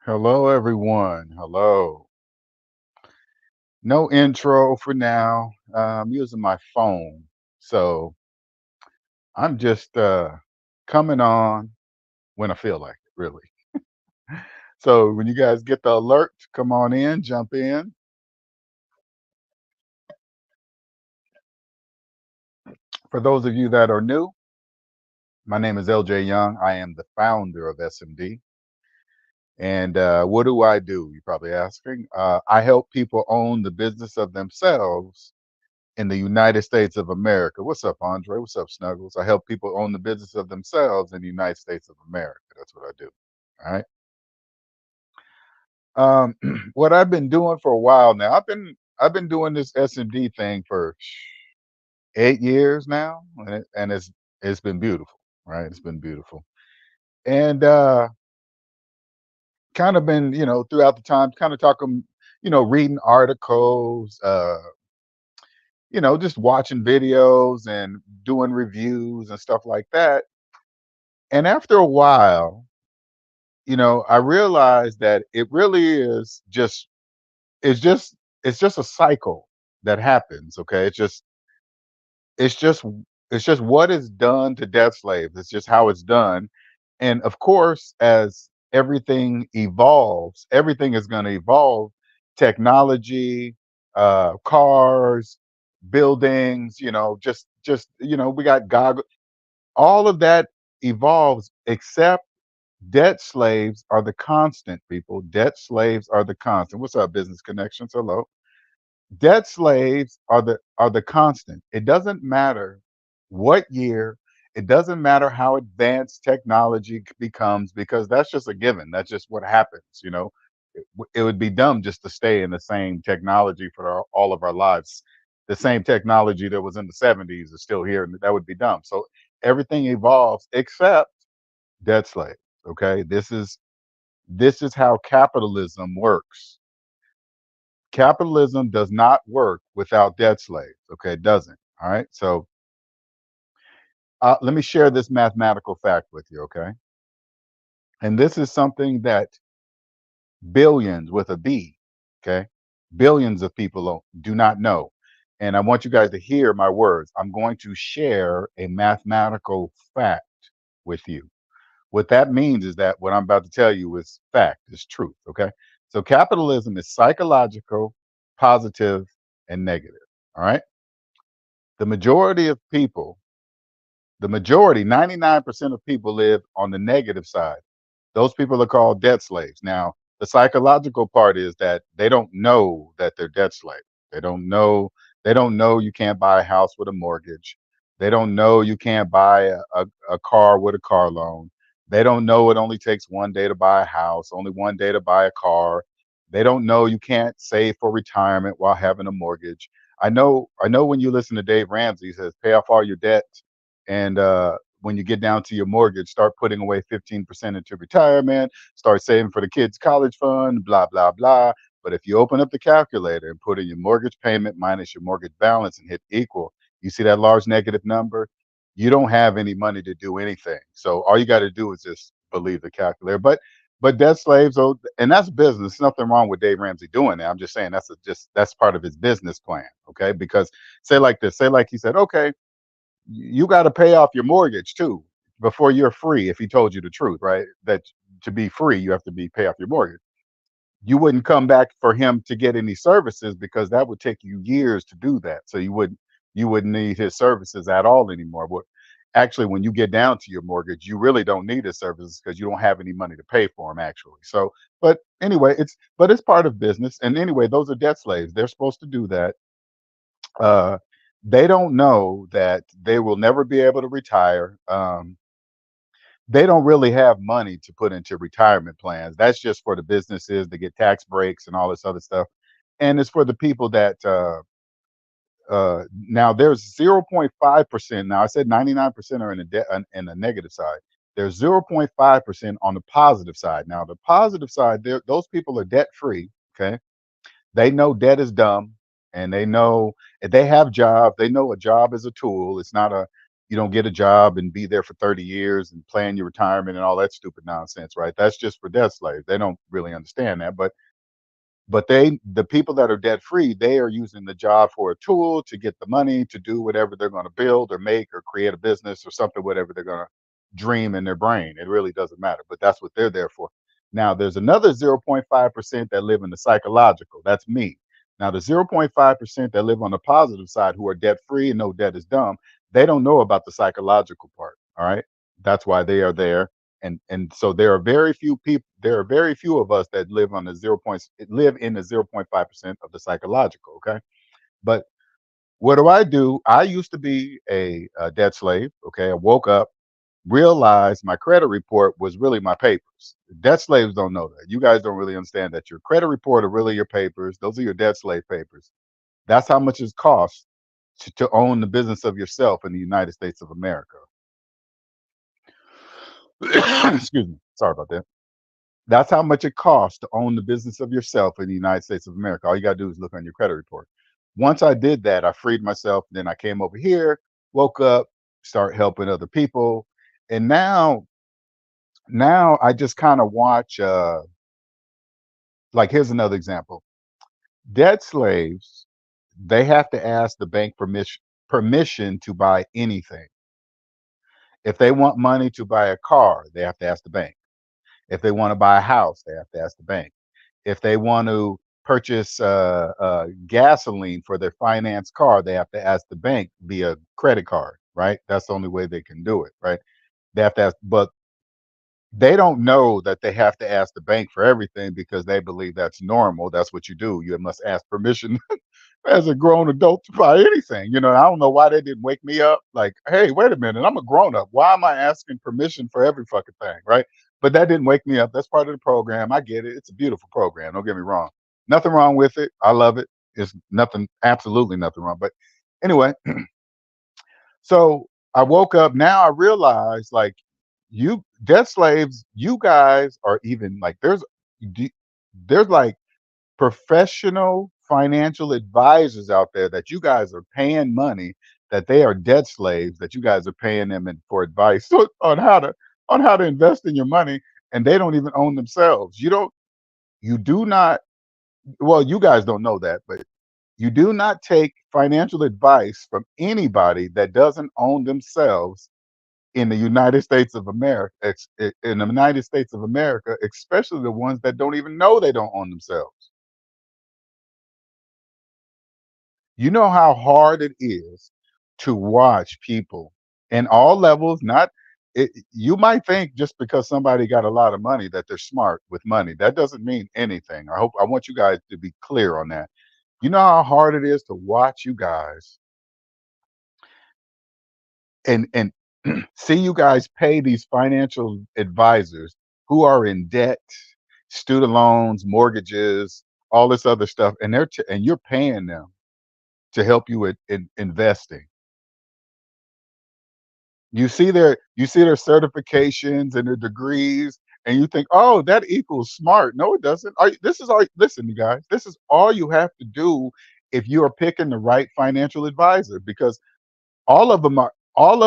Hello, everyone. Hello. No intro for now. I'm using my phone. So I'm just coming on when I feel like it, really. So when you guys get the alert, come on in, jump in. For those of you that are new, my name is LJ Young. I am the founder of SMD. And what do I do? You're probably asking. I help people own the business of themselves in the United States of America. What's up, Andre? What's up, Snuggles? I help people own the business of themselves in the United States of America. That's what I do. All right. What I've been doing for a while now, I've been doing this S&D thing for 8 years now, and it's been beautiful, right? It's been beautiful, and kind of been throughout the time, kind of talking, reading articles, just watching videos and doing reviews and stuff like that. And after a while, I realized that it really is just it's just it's just a cycle that happens. Okay. It's just it's just what is done to death slaves. It's just how it's done. And of course, as everything evolves, everything is going to evolve. Technology, cars, buildings, we got goggles, all of that evolves, except debt slaves are the constant, people. Debt slaves are the constant. What's up, business connections? Hello. Debt slaves are the constant. It doesn't matter what year, it doesn't matter how advanced technology becomes, because that's just a given. That's just what happens. It would be dumb just to stay in the same technology for all of our lives. The same technology that was in the 70s is still here, and that would be dumb. So everything evolves except debt slaves. Okay, this is how capitalism works. Capitalism does not work without debt slaves. Okay, it doesn't. All right. So let me share this mathematical fact with you. Okay, and this is something that billions with a B. Okay, billions of people do not know. And I want you guys to hear my words. I'm going to share a mathematical fact with you. What that means is that what I'm about to tell you is fact, is truth. Okay. So capitalism is psychological, positive, and negative. All right. The majority of people, the majority, 99% of people live on the negative side. Those people are called debt slaves. Now, the psychological part is that they don't know that they're debt slaves. They don't know. They don't know you can't buy a house with a mortgage. They don't know you can't buy a car with a car loan. They don't know it only takes one day to buy a house, only one day to buy a car. They don't know you can't save for retirement while having a mortgage. I know when you listen to Dave Ramsey, he says pay off all your debts, and when you get down to your mortgage, start putting away 15% into retirement, start saving for the kids' college fund, blah, blah, blah. But if you open up the calculator and put in your mortgage payment minus your mortgage balance and hit equal, you see that large negative number? You don't have any money to do anything. So all you got to do is just believe the calculator. But debt slaves, oh, and that's business. Nothing wrong with Dave Ramsey doing that. I'm just saying that's part of his business plan. Okay. Because say like this, say like he said, okay, you got to pay off your mortgage too before you're free. If he told you the truth, right, that to be free you have to be pay off your mortgage, you wouldn't come back for him to get any services, because that would take you years to do that. So you wouldn't need his services at all anymore. But actually, when you get down to your mortgage, you really don't need his services because you don't have any money to pay for him actually. So but anyway, it's part of business. And anyway, those are debt slaves. They're supposed to do that. uh, they don't know that they will never be able to retire. They don't really have money to put into retirement plans. That's just for the businesses to get tax breaks and all this other stuff. And it's for the people that now there's 0.5%. Now I said 99% are in the negative side. There's 0.5% on the positive side. Now the positive side, those people are debt free. Okay, they know debt is dumb, and they know if they have jobs, they know a job is a tool. It's not a you don't get a job and be there for 30 years and plan your retirement and all that stupid nonsense, right? That's just for debt slaves. They don't really understand that. But the people that are debt free, they are using the job for a tool to get the money to do whatever they're going to build or make or create a business or something, whatever they're going to dream in their brain. It really doesn't matter, but that's what they're there for. Now, there's another 0.5% that live in the psychological. That's me. Now, the 0.5% that live on the positive side who are debt free and no debt is dumb, they don't know about the psychological part. All right. That's why they are there. And so there are very few people, there are very few of us that live on the live in the 0.5% of the psychological. Okay. But what do? I used to be a debt slave. Okay. I woke up, realized my credit report was really my papers. Debt slaves don't know that. You guys don't really understand that your credit report are really your papers. Those are your debt slave papers. That's how much it costs to own the business of yourself in the United States of America. Excuse me. Sorry about that. That's how much it costs to own the business of yourself in the United States of America. All you got to do is look on your credit report. Once I did that, I freed myself. Then I came over here, woke up, start helping other people. And now I just kind of watch like here's another example. Debt slaves, they have to ask the bank permission to buy anything. If they want money to buy a car, they have to ask the bank. If they want to buy a house, they have to ask the bank. If they want to purchase gasoline for their finance car, they have to ask the bank via credit card, right? That's the only way they can do it, right? They have to ask, but they don't know that they have to ask the bank for everything because they believe that's normal. That's what you do. You must ask permission as a grown adult to buy anything. I don't know why they didn't wake me up. Like, hey, wait a minute, I'm a grown up. Why am I asking permission for every fucking thing, right? But that didn't wake me up. That's part of the program. I get it. It's a beautiful program. Don't get me wrong. Nothing wrong with it. I love it. It's nothing, absolutely nothing wrong. But anyway, so I woke up. Now I realize, like, you debt slaves, you guys are even like there's like professional financial advisors out there that you guys are paying money, that they are debt slaves, that you guys are paying them for advice on how to invest in your money, and they don't even own themselves. You do not, well, you guys don't know that, but you do not take financial advice from anybody that doesn't own themselves in the United States of America, in the United States of America, especially the ones that don't even know they don't own themselves. You know how hard it is to watch people in all levels, not you might think just because somebody got a lot of money that they're smart with money. That doesn't mean anything. I want you guys to be clear on that. You know how hard it is to watch you guys and see you guys pay these financial advisors who are in debt, student loans, mortgages, all this other stuff, and and you're paying them to help you in investing. You see their certifications and their degrees, and you think, oh, that equals smart. No, it doesn't. This is all. Listen, you guys. This is all you have to do if you are picking the right financial advisor, because all of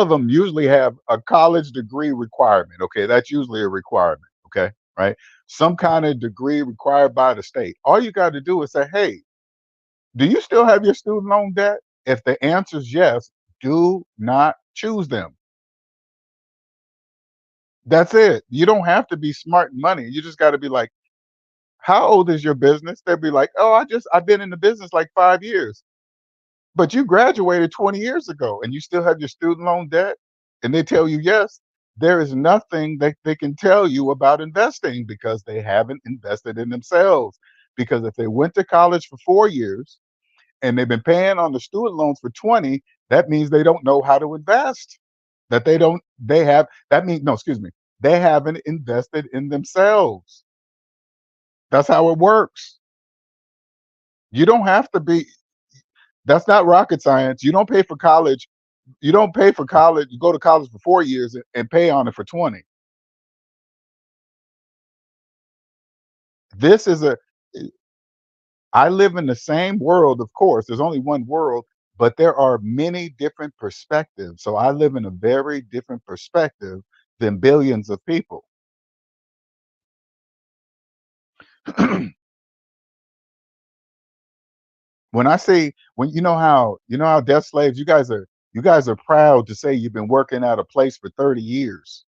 them usually have a college degree requirement. Okay, that's usually a requirement. Okay, right? Some kind of degree required by the state. All you got to do is say, hey, do you still have your student loan debt? If the answer is yes, do not choose them. That's it. You don't have to be smart in money. You just got to be like, how old is your business? They'll be like, oh, I've been in the business like 5 years. But you graduated 20 years ago and you still have your student loan debt. And they tell you yes. There is nothing that they can tell you about investing because they haven't invested in themselves. Because if they went to college for 4 years and they've been paying on the student loans for 20, that means they don't know how to invest. That they don't, they have, that means, no, excuse me, they haven't invested in themselves. That's how it works. You don't have to be, that's not rocket science. You don't pay for college. You don't pay for college. You go to college for 4 years and pay on it for 20. This is a, I live in the same world, of course. There's only one world, but there are many different perspectives. So I live in a very different perspective than billions of people. When I say, when you know how death slaves, you guys are proud to say you've been working at a place for 30 years.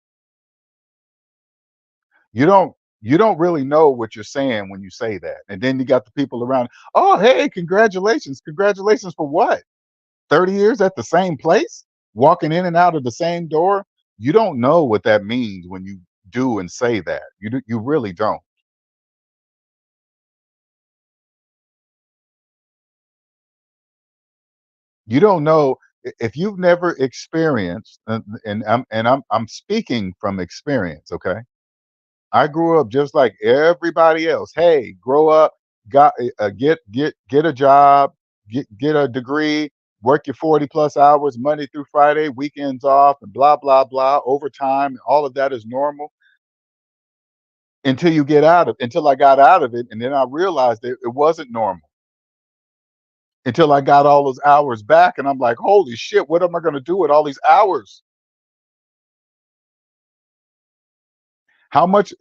You don't really know what you're saying when you say that. And then you got the people around, oh hey, congratulations. Congratulations for what? 30 years at the same place? Walking in and out of the same door? You don't know what that means when you do and say that. You really don't. You don't know if you've never experienced, and I'm speaking from experience, okay? I grew up just like everybody else. Hey, grow up, get a job, get a degree, work your 40 plus hours Monday through Friday, weekends off, and blah blah blah, overtime. All of that is normal until I got out of it, and then I realized that it wasn't normal until I got all those hours back, and I'm like, holy shit, what am I going to do with all these hours? How much?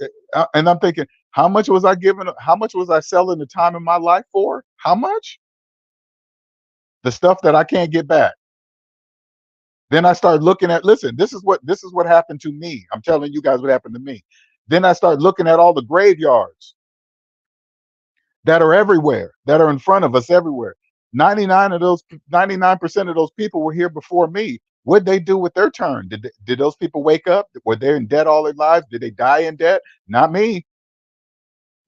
And I'm thinking, how much was I giving? How much was I selling the time in my life for? How much? The stuff that I can't get back. Then I start looking at, listen, this is what happened to me. I'm telling you guys what happened to me. Then I start looking at all the graveyards that are everywhere, that are in front of us everywhere. 99% of those people were here before me. What'd they do with their turn? Did those people wake up? Were they in debt all their lives? Did they die in debt? Not me.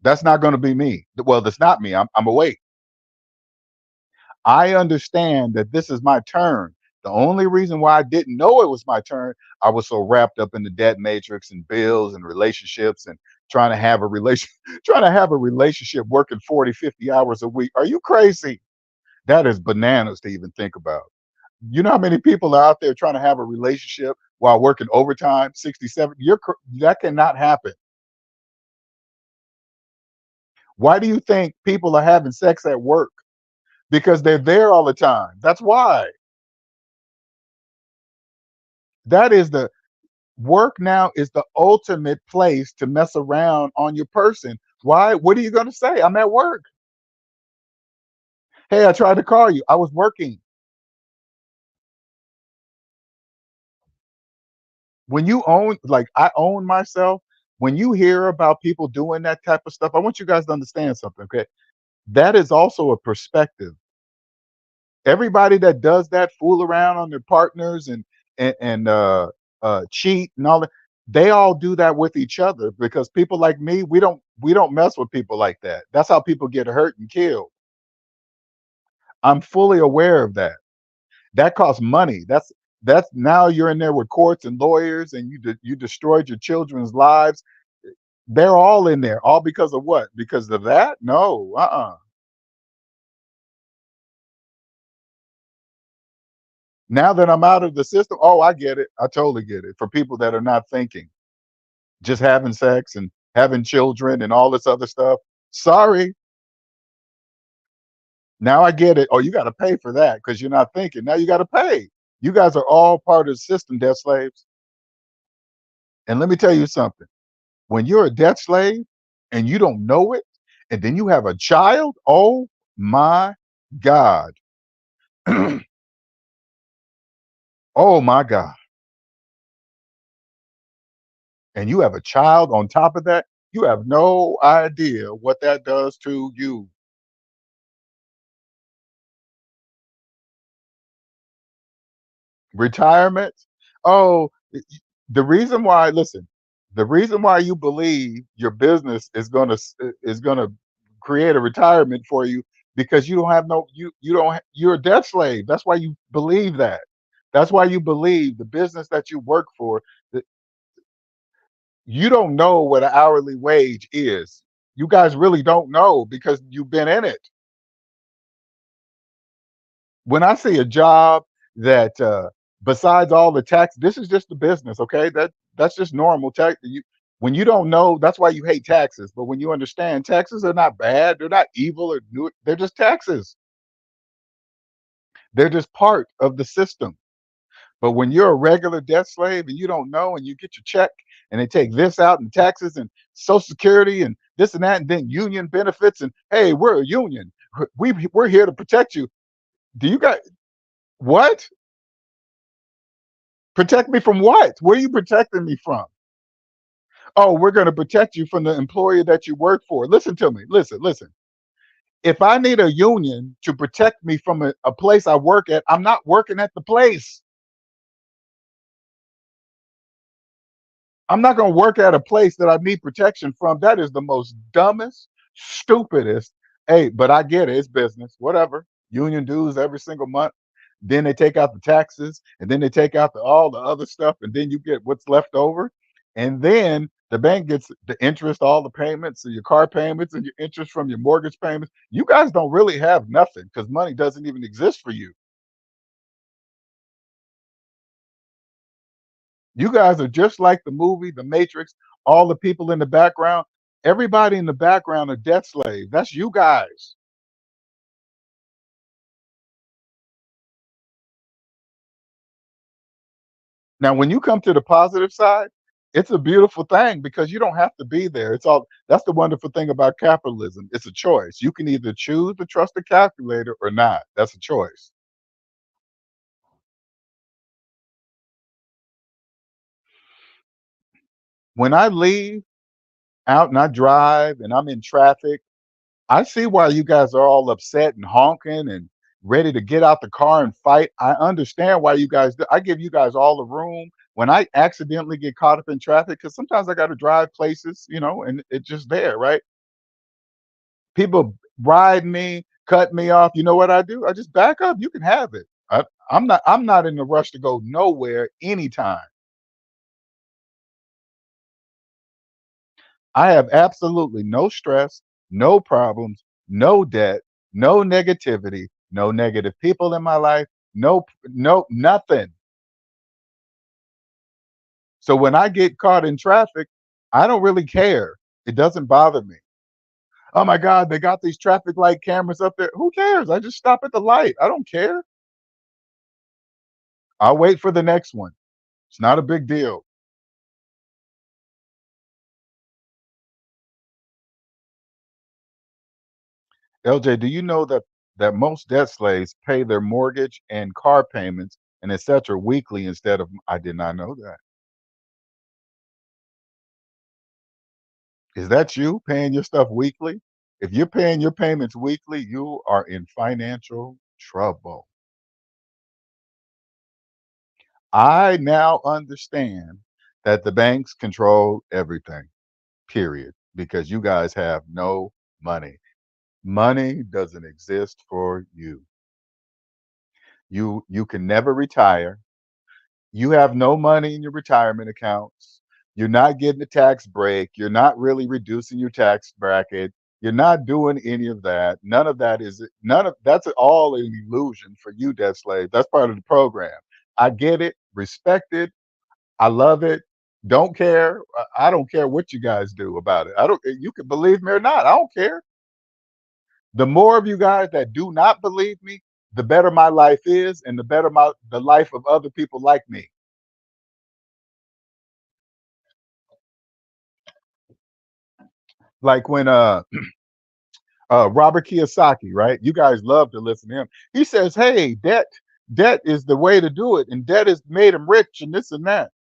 That's not going to be me. Well, that's not me. I'm awake. I understand that this is my turn. The only reason why I didn't know it was my turn, I was so wrapped up in the debt matrix and bills and relationships and trying to have a relation trying to have a relationship working 40, 50 hours a week. Are you crazy? That is bananas to even think about. You know how many people are out there trying to have a relationship while working overtime, 67? That cannot happen. Why do you think people are having sex at work? Because they're there all the time. That's why. That is the Work now is the ultimate place to mess around on your person. Why? What are you going to say? I'm at work. Hey, I tried to call you. I was working. When you own, like I own myself, when you hear about people doing that type of stuff, I want you guys to understand something, okay? That is also a perspective. Everybody that does that, fool around on their partners and cheat and all that, they all do that with each other because people like me, we don't mess with people like that. That's how people get hurt and killed. I'm fully aware of that. That costs money. That's now you're in there with courts and lawyers, and you destroyed your children's lives. They're all in there, all because of what? Because of that? No, Now that I'm out of the system, oh, I get it. I totally get it. For people that are not thinking, just having sex and having children and all this other stuff. Sorry, now I get it. Oh, you got to pay for that because you're not thinking. Now you got to pay. You guys are all part of the system, debt slaves. And let me tell you something. When you're a debt slave and you don't know it, and then you have a child, oh my God. Oh my God. And you have a child on top of that, you have no idea what that does to you. Retirement. Oh, the reason why, listen, the reason why you believe your business is gonna create a retirement for you because you don't have no you don't you're a debt slave. That's why you believe that. That's why you believe the business that you work for, that you don't know what an hourly wage is. You guys really don't know because you've been in it. When I see a job that besides all the tax, this is just the business, okay? That's just normal tax. When you don't know, that's why you hate taxes. But when you understand, taxes are not bad. They're not evil or new. They're just taxes. They're just part of the system. But when you're a regular debt slave and you don't know and you get your check and they take this out and taxes and social security and this and that and then union benefits and hey, we're a union. We're here to protect you. Do you got what? Protect me from what? Where are you protecting me from? Oh, we're going to protect you from the employer that you work for. Listen to me. Listen. If I need a union to protect me from a place I work at, I'm not working at the place. I'm not going to work at a place that I need protection from. That is the most dumbest, stupidest. Hey, but I get it. It's business. Whatever. Union dues every single month. Then they take out the taxes, and then they take out all the other stuff, and then you get what's left over. And then the bank gets the interest, all the payments, and your car payments, and your interest from your mortgage payments. You guys don't really have nothing because money doesn't even exist for you. You guys are just like the movie, The Matrix, all the people in the background. Everybody in the background are debt slaves. That's you guys. Now, when you come to the positive side, it's a beautiful thing because you don't have to be there. It's all that's the wonderful thing about capitalism. It's a choice. You can either choose to trust the calculator or not. That's a choice. When I leave out and I drive and I'm in traffic, I see why you guys are all upset and honking and ready to get out the car and fight. I understand why you guys do. I give you guys all the room. When I accidentally get caught up in traffic, because sometimes I got to drive places, and it's just there, right? People ride me, cut me off. You know what I do? I just back up. You can have it. I'm not in a rush to go nowhere anytime. I have absolutely no stress, no problems, no debt, no negativity, no negative people in my life, no nothing. So when I get caught in traffic, I don't really care. It doesn't bother me. Oh my God, they got these traffic light cameras up there. Who cares? I just stop at the light. I don't care. I'll wait for the next one. It's not a big deal. LJ, do you know that most debt slaves pay their mortgage and car payments and etc. weekly instead of I did not know that. Is that you paying your stuff weekly? If you're paying your payments weekly, you are in financial trouble. I now understand that the banks control everything, period, because you guys have no money. Money doesn't exist for you. You can never retire. You have no money in your retirement accounts. You're not getting a tax break. You're not really reducing your tax bracket. You're not doing any of that. None of that's all an illusion for you, debt slave. That's part of the program. I get it, respect it, I love it. Don't care. I don't care what you guys do about it. I don't you can believe me or not. I don't care. The more of you guys that do not believe me, the better my life is and the better the life of other people like me. Like when Robert Kiyosaki, right? You guys love to listen to him. He says, "Hey, debt is the way to do it, and debt has made him rich, and this and that."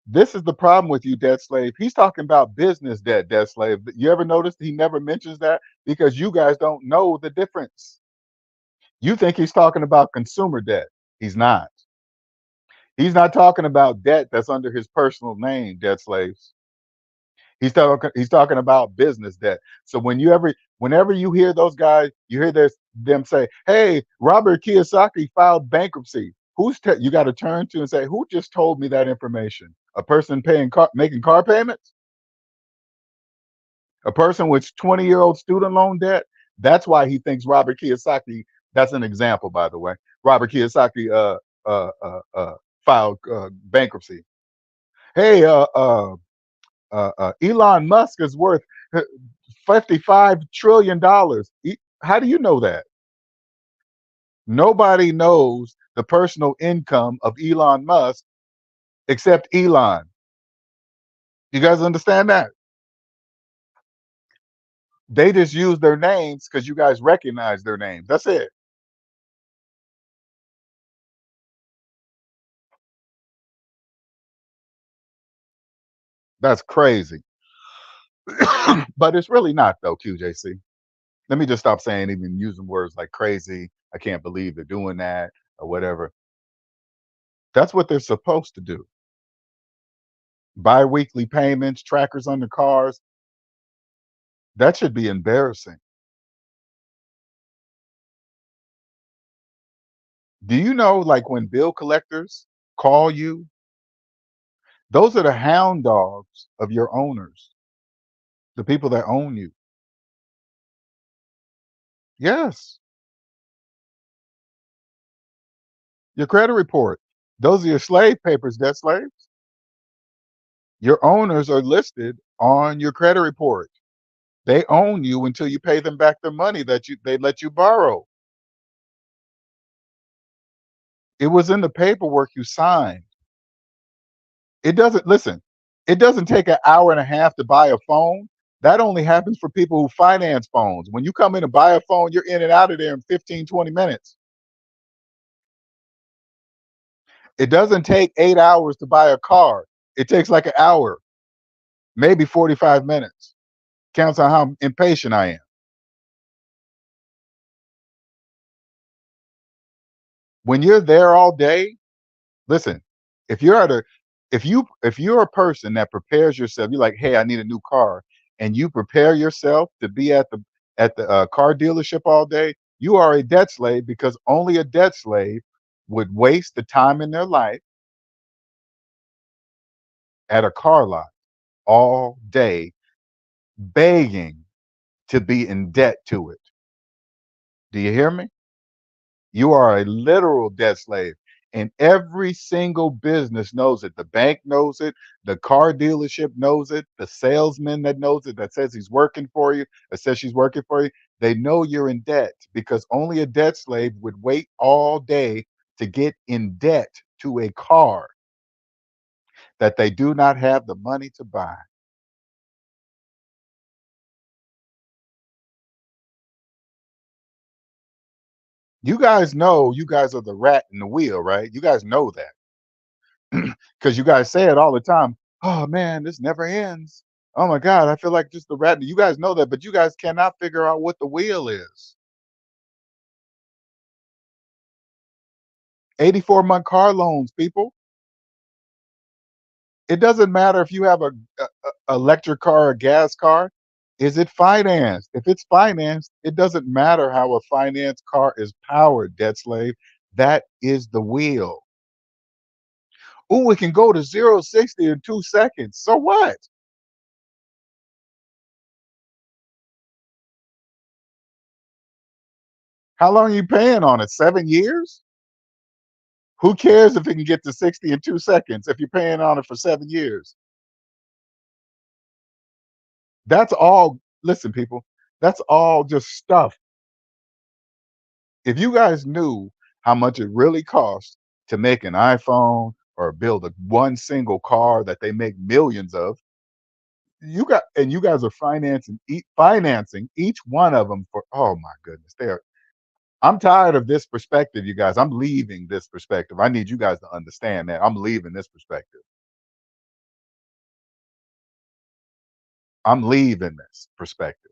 This is the problem with you, debt slave. He's talking about business debt, debt slave. You ever notice he never mentions that because you guys don't know the difference. You think he's talking about consumer debt. He's not. He's not talking about debt that's under his personal name, debt slaves. He's talking about business debt. So whenever you hear those guys, you hear them say, "Hey, Robert Kiyosaki filed bankruptcy." You got to turn to and say, "Who just told me that information? A person making car payments? A person with 20-year-old student loan debt?" That's why he thinks Robert Kiyosaki. That's an example, by the way. Robert Kiyosaki filed bankruptcy. Hey, Elon Musk is worth $55 trillion. How do you know that? Nobody knows the personal income of Elon Musk except Elon. You guys understand that? They just use their names because you guys recognize their names. That's it. That's crazy. But it's really not though, QJC. Let me just stop saying even using words like crazy. I can't believe they're doing that or whatever. That's what they're supposed to do. Bi-weekly payments, trackers on the cars. That should be embarrassing. Do you know, like when bill collectors call you, those are the hound dogs of your owners, the people that own you. Yes, your credit report. Those are your slave papers, debt slaves. Your owners are listed on your credit report. They own you until you pay them back the money that they let you borrow. It was in the paperwork you signed. It doesn't listen. It doesn't take an hour and a half to buy a phone. That only happens for people who finance phones. When you come in to buy a phone, you're in and out of there in 15, 20 minutes. It doesn't take 8 hours to buy a car. It takes like an hour, maybe 45 minutes. Counts on how impatient I am. When you're there all day, listen, if you're at a if you're a person that prepares yourself, you're like, hey, I need a new car, and you prepare yourself to be at the car dealership all day, you are a debt slave because only a debt slave would waste the time in their life at a car lot all day begging to be in debt to it. Do you hear me? You are a literal debt slave. And every single business knows it. The bank knows it. The car dealership knows it. The salesman that knows it, that says he's working for you, that says she's working for you, they know you're in debt because only a debt slave would wait all day to get in debt to a car that they do not have the money to buy. You guys know you guys are the rat in the wheel, right? You guys know that because you guys say it all the time. Oh man, this never ends. Oh my God, I feel like just the rat. You guys know that, but you guys cannot figure out what the wheel is. 84-month car loans, people. It doesn't matter if you have a electric car or a gas car. Is it financed? If it's financed, it doesn't matter how a financed car is powered, debt slave. That is the wheel. Oh, it can go to 0 to 60 in 2 seconds. So what? How long are you paying on it? 7 years? Who cares if it can get to 60 in 2 seconds if you're paying on it for 7 years? That's all. Listen, people, that's all just stuff. If you guys knew how much it really costs to make an iPhone or build a one single car that they make millions of, you guys are financing each one of them for, oh my goodness, I'm tired of this perspective, you guys. I'm leaving this perspective. I need you guys to understand that. I'm leaving this perspective. I'm leaving this perspective.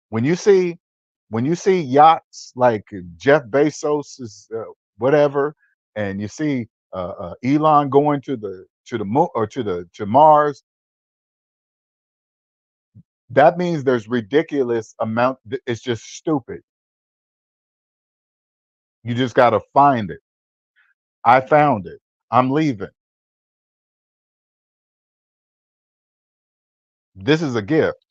When you see yachts like Jeff Bezos's whatever, and you see Elon going to the moon or to Mars, that means there's ridiculous amount. It's just stupid. You just got to find it. I found it. I'm leaving. This is a gift.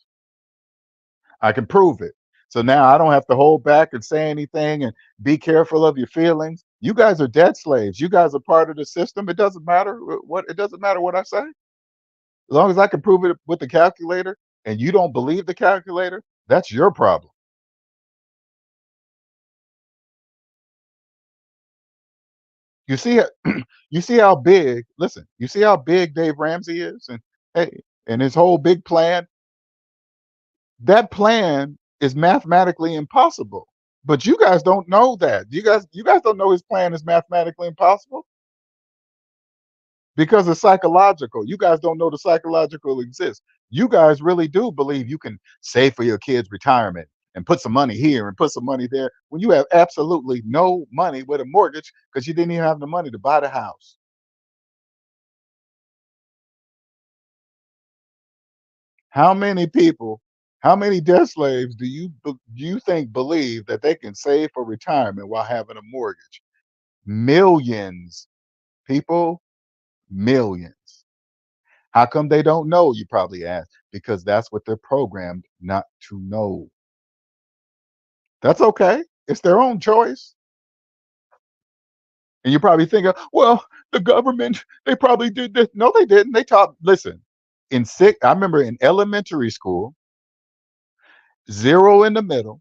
I can prove it. So now I don't have to hold back and say anything and be careful of your feelings. You guys are debt slaves. You guys are part of the system. It doesn't matter what I say. As long as I can prove it with the calculator and you don't believe the calculator, That's your problem. You see, you see how big. Listen, you see how big Dave Ramsey is, and hey, and his whole big plan. That plan is mathematically impossible. But you guys don't know that. You guys don't know his plan is mathematically impossible because it's psychological. You guys don't know the psychological exists. You guys really do believe you can save for your kids' retirement and put some money here and put some money there when you have absolutely no money with a mortgage because you didn't even have the money to buy the house. How many people, how many debt slaves do you think believe that they can save for retirement while having a mortgage? Millions, people, millions. How come they don't know? You probably ask. Because that's what they're programmed not to know. That's okay. It's their own choice. And you probably think, well, the government, they probably did this. No, they didn't. They taught, listen, I remember in elementary school, zero in the middle,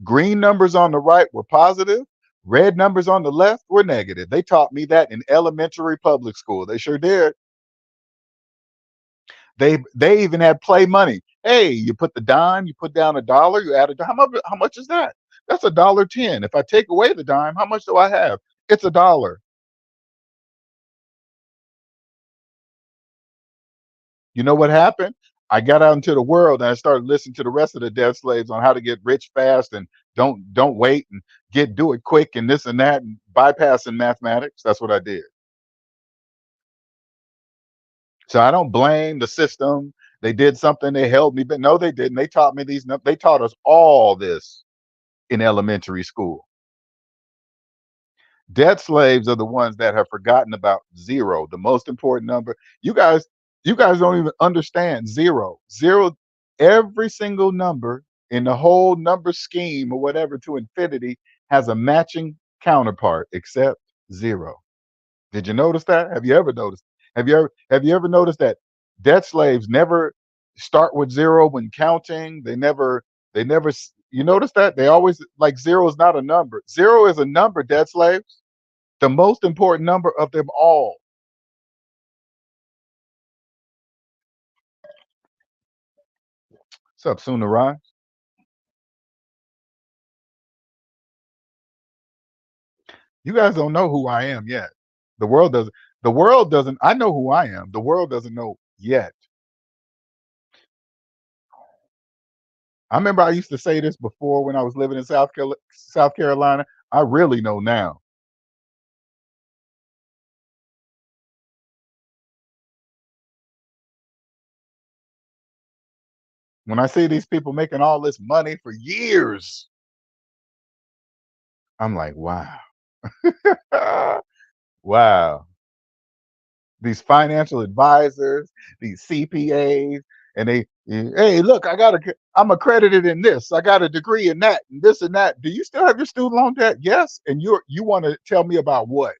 green numbers on the right were positive, red numbers on the left were negative. They taught me that in elementary public school. They sure did. They even had play money. Hey, you put the dime, you put down $1, you add a dime. How much is that? That's $1.10. If I take away the dime, how much do I have? It's $1. You know what happened? I got out into the world and I started listening to the rest of the debt slaves on how to get rich fast and don't wait and do it quick and this and that and bypassing mathematics. That's what I did. So I don't blame the system. They did something, they held me, but no, they didn't. They taught me they taught us all this in elementary school. Debt slaves are the ones that have forgotten about zero, the most important number. You guys don't even understand zero. Zero, every single number in the whole number scheme or whatever to infinity has a matching counterpart except zero. Did you notice that? Have you ever noticed? Have you ever noticed that debt slaves never start with zero when counting? They never you notice that? They always like zero is not a number. Zero is a number, debt slaves. The most important number of them all. What's up, Sooner Rise? You guys don't know who I am yet. The world doesn't. The world doesn't. I know who I am. The world doesn't know yet. I remember I used to say this before when I was living in South Carolina. I really know now. When I see these people making all this money for years, I'm like, wow. Wow. These financial advisors, these CPAs, and hey, look, I'm accredited in this. I got a degree in that, and this and that. Do you still have your student loan debt? Yes. And you want to tell me about what?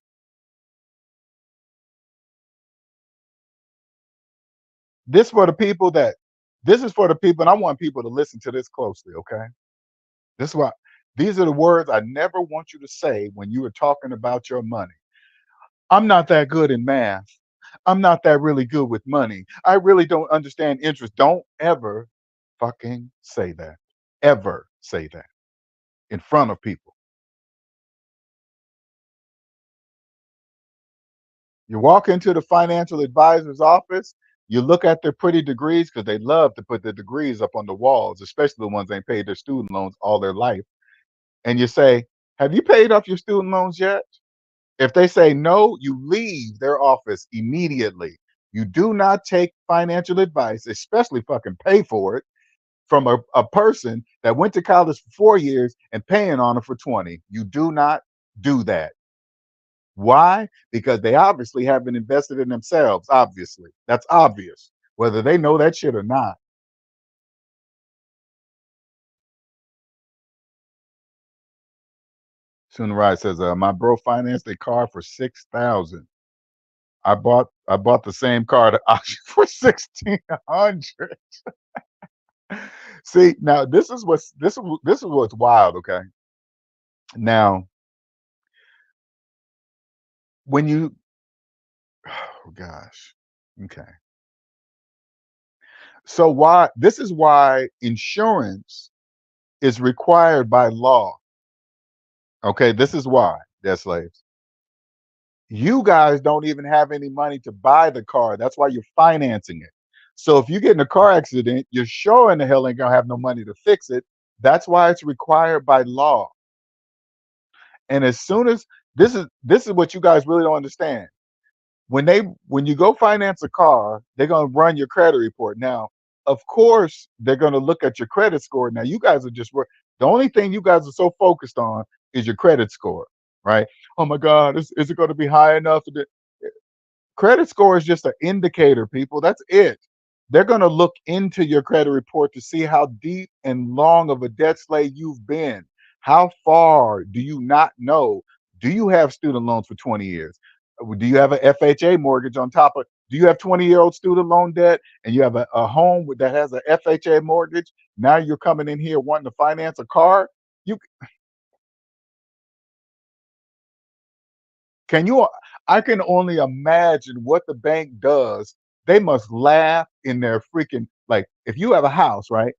This for the people that this is for the people, and I want people to listen to this closely, okay? This is why these are the words I never want you to say when you are talking about your money. I'm not that good in math. I'm not that really good with money. I really don't understand interest. Don't ever fucking say that. Ever say that in front of people. You walk into the financial advisor's office, you look at their pretty degrees because they love to put their degrees up on the walls, especially the ones they paid their student loans all their life. And you say, have you paid off your student loans yet? If they say no, you leave their office immediately. You do not take financial advice, especially fucking pay for it, from a person that went to college for 4 years and paying on it for 20. You do not do that. Why? Because they obviously haven't invested in themselves. Obviously. That's obvious, whether they know that shit or not. Sooner Rise says, my bro financed a car for 6,000. I bought the same car at auction for 1,600. See, now this is what's wild, okay? Now, when you oh gosh. Okay. So why this is why insurance is required by law. Okay, this is why, dear slaves. You guys don't even have any money to buy the car. That's why you're financing it. So if you get in a car accident, you're sure in the hell ain't gonna have no money to fix it. That's why it's required by law. And as soon as this is what you guys really don't understand. When you go finance a car, they're gonna run your credit report. Now, of course, they're gonna look at your credit score. Now, you guys are just the only thing you guys are so focused on is your credit score, right? Oh my God, is it going to be high enough? Credit score is just an indicator, people. That's it. They're going to look into your credit report to see how deep and long of a debt slave you've been. How far do you not know? Do you have student loans for 20 years? Do you have an FHA mortgage on top of? Do you have 20-year-old student loan debt and you have a home that has an FHA mortgage? Now you're coming in here wanting to finance a car? You Can you I can only imagine what the bank does. They must laugh in their freaking like if you have a house, right?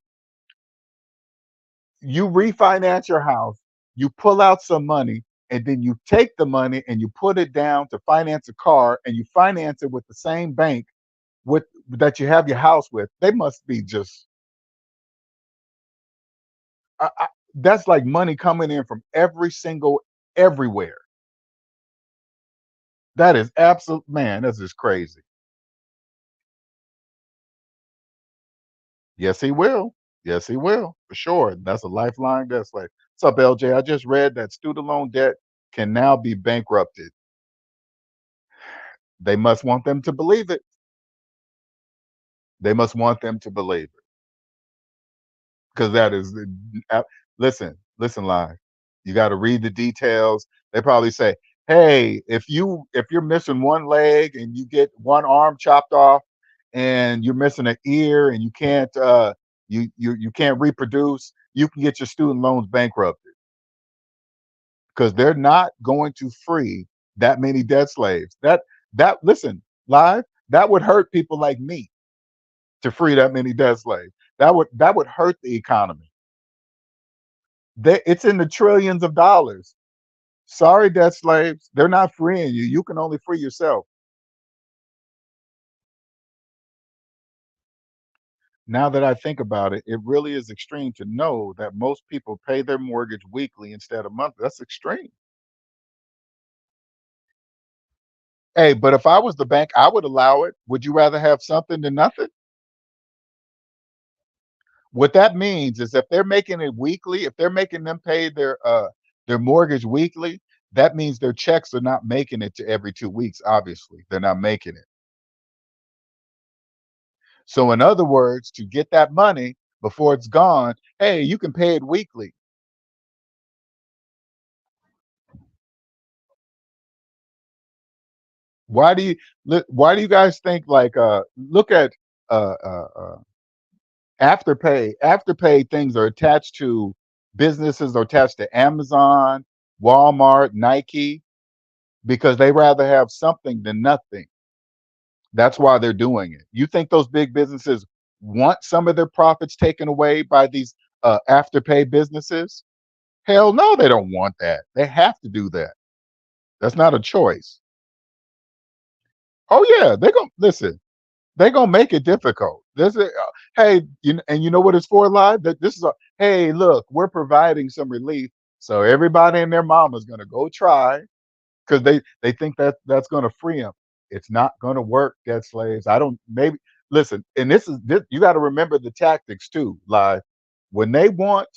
You refinance your house, you pull out some money, and then you take the money and you put it down to finance a car and you finance it with the same bank with that you have your house with. They must be just that's like money coming in from every single everywhere. That is absolute man, that's just crazy. Yes, he will. Yes, he will, for sure. That's a lifeline debt slave. What's up, LJ? I just read that student loan debt can now be bankrupted. They must want them to believe it. They must want them to believe it. Because that is listen, live. You got to read the details. They probably say, hey, if you're missing one leg and you get one arm chopped off and you're missing an ear and you can't reproduce, you can get your student loans bankrupted because they're not going to free that many debt slaves. That listen, live, that would hurt people like me to free that many debt slaves. That would hurt the economy. It's in the trillions of dollars. Sorry, debt slaves, they're not freeing you. You can only free yourself. Now that I think about it, it really is extreme to know that most people pay their mortgage weekly instead of monthly. That's extreme. Hey, but if I was the bank, I would allow it. Would you rather have something than nothing? What that means is if they're making it weekly, if they're making them pay their mortgage weekly, that means their checks are not making it to every 2 weeks. Obviously, they're not making it. So, in other words, to get that money before it's gone, hey, you can pay it weekly. Why do you guys think like look at uh, uh, uh, Afterpay? Afterpay things are attached to businesses are attached to Amazon, Walmart, Nike because they rather have something than nothing. That's why they're doing it. You think those big businesses want some of their profits taken away by these Afterpay businesses? Hell no, they don't want that. They have to do that. That's not a choice. Oh yeah, they're gonna listen. They're gonna make it difficult. Hey, and you know what it's for, live? That this is a hey, look, we're providing some relief, so everybody and their mama's gonna go try because they think that that's gonna free them. It's not gonna work, debt slaves. I don't maybe listen, and this you got to remember the tactics too, live. When they want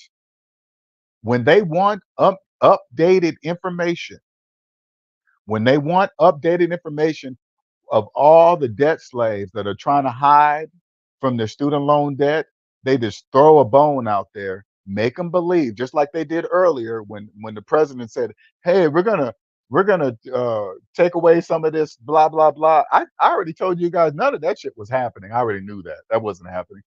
updated information, when they want updated information of all the debt slaves that are trying to hide from their student loan debt, they just throw a bone out there, make them believe, just like they did earlier when the president said, "Hey, we're gonna take away some of this, blah blah blah." I already told you guys none of that shit was happening. I already knew that wasn't happening.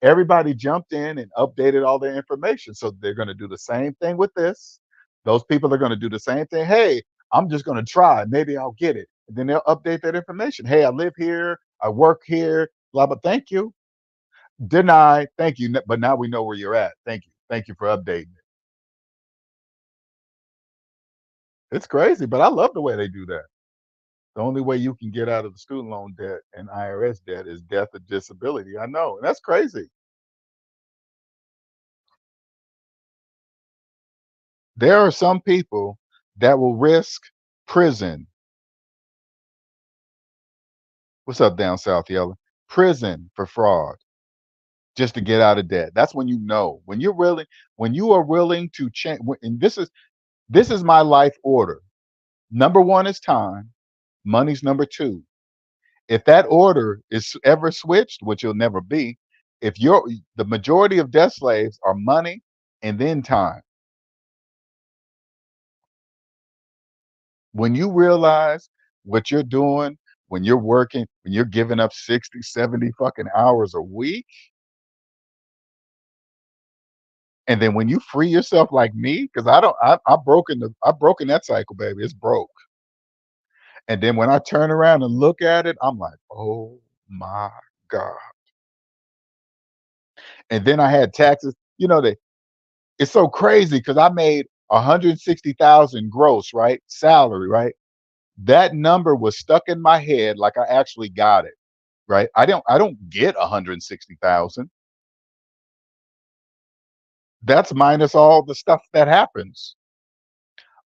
Everybody jumped in and updated all their information. So they're going to do the same thing with this. Those people are going to do the same thing. Hey, I'm just going to try. Maybe I'll get it. And then they'll update that information. Hey, I live here. I work here. Blah, blah. Thank you. Deny. Thank you. But now we know where you're at. Thank you. Thank you for updating it. It's crazy, but I love the way they do that. The only way you can get out of the student loan debt and IRS debt is death or disability. I know. And that's crazy. There are some people that will risk prison. What's up down south, Yella? Prison for fraud just to get out of debt. That's when you know when you are willing to change. And this is my life order. Number one is time. Money's number two. If that order is ever switched, which it'll never be, if you're the majority of debt slaves are money and then time. When you realize what you're doing, when you're working, when you're giving up 60, 70 fucking hours a week, and then when you free yourself like me, because I don't I've broken that cycle, baby. It's broke. And then when I turn around and look at it, I'm like, oh my God. And then I had taxes. It's so crazy because I made 160,000 gross, right? Salary, right? That number was stuck in my head like I actually got it. Right? I don't get 160,000. That's minus all the stuff that happens.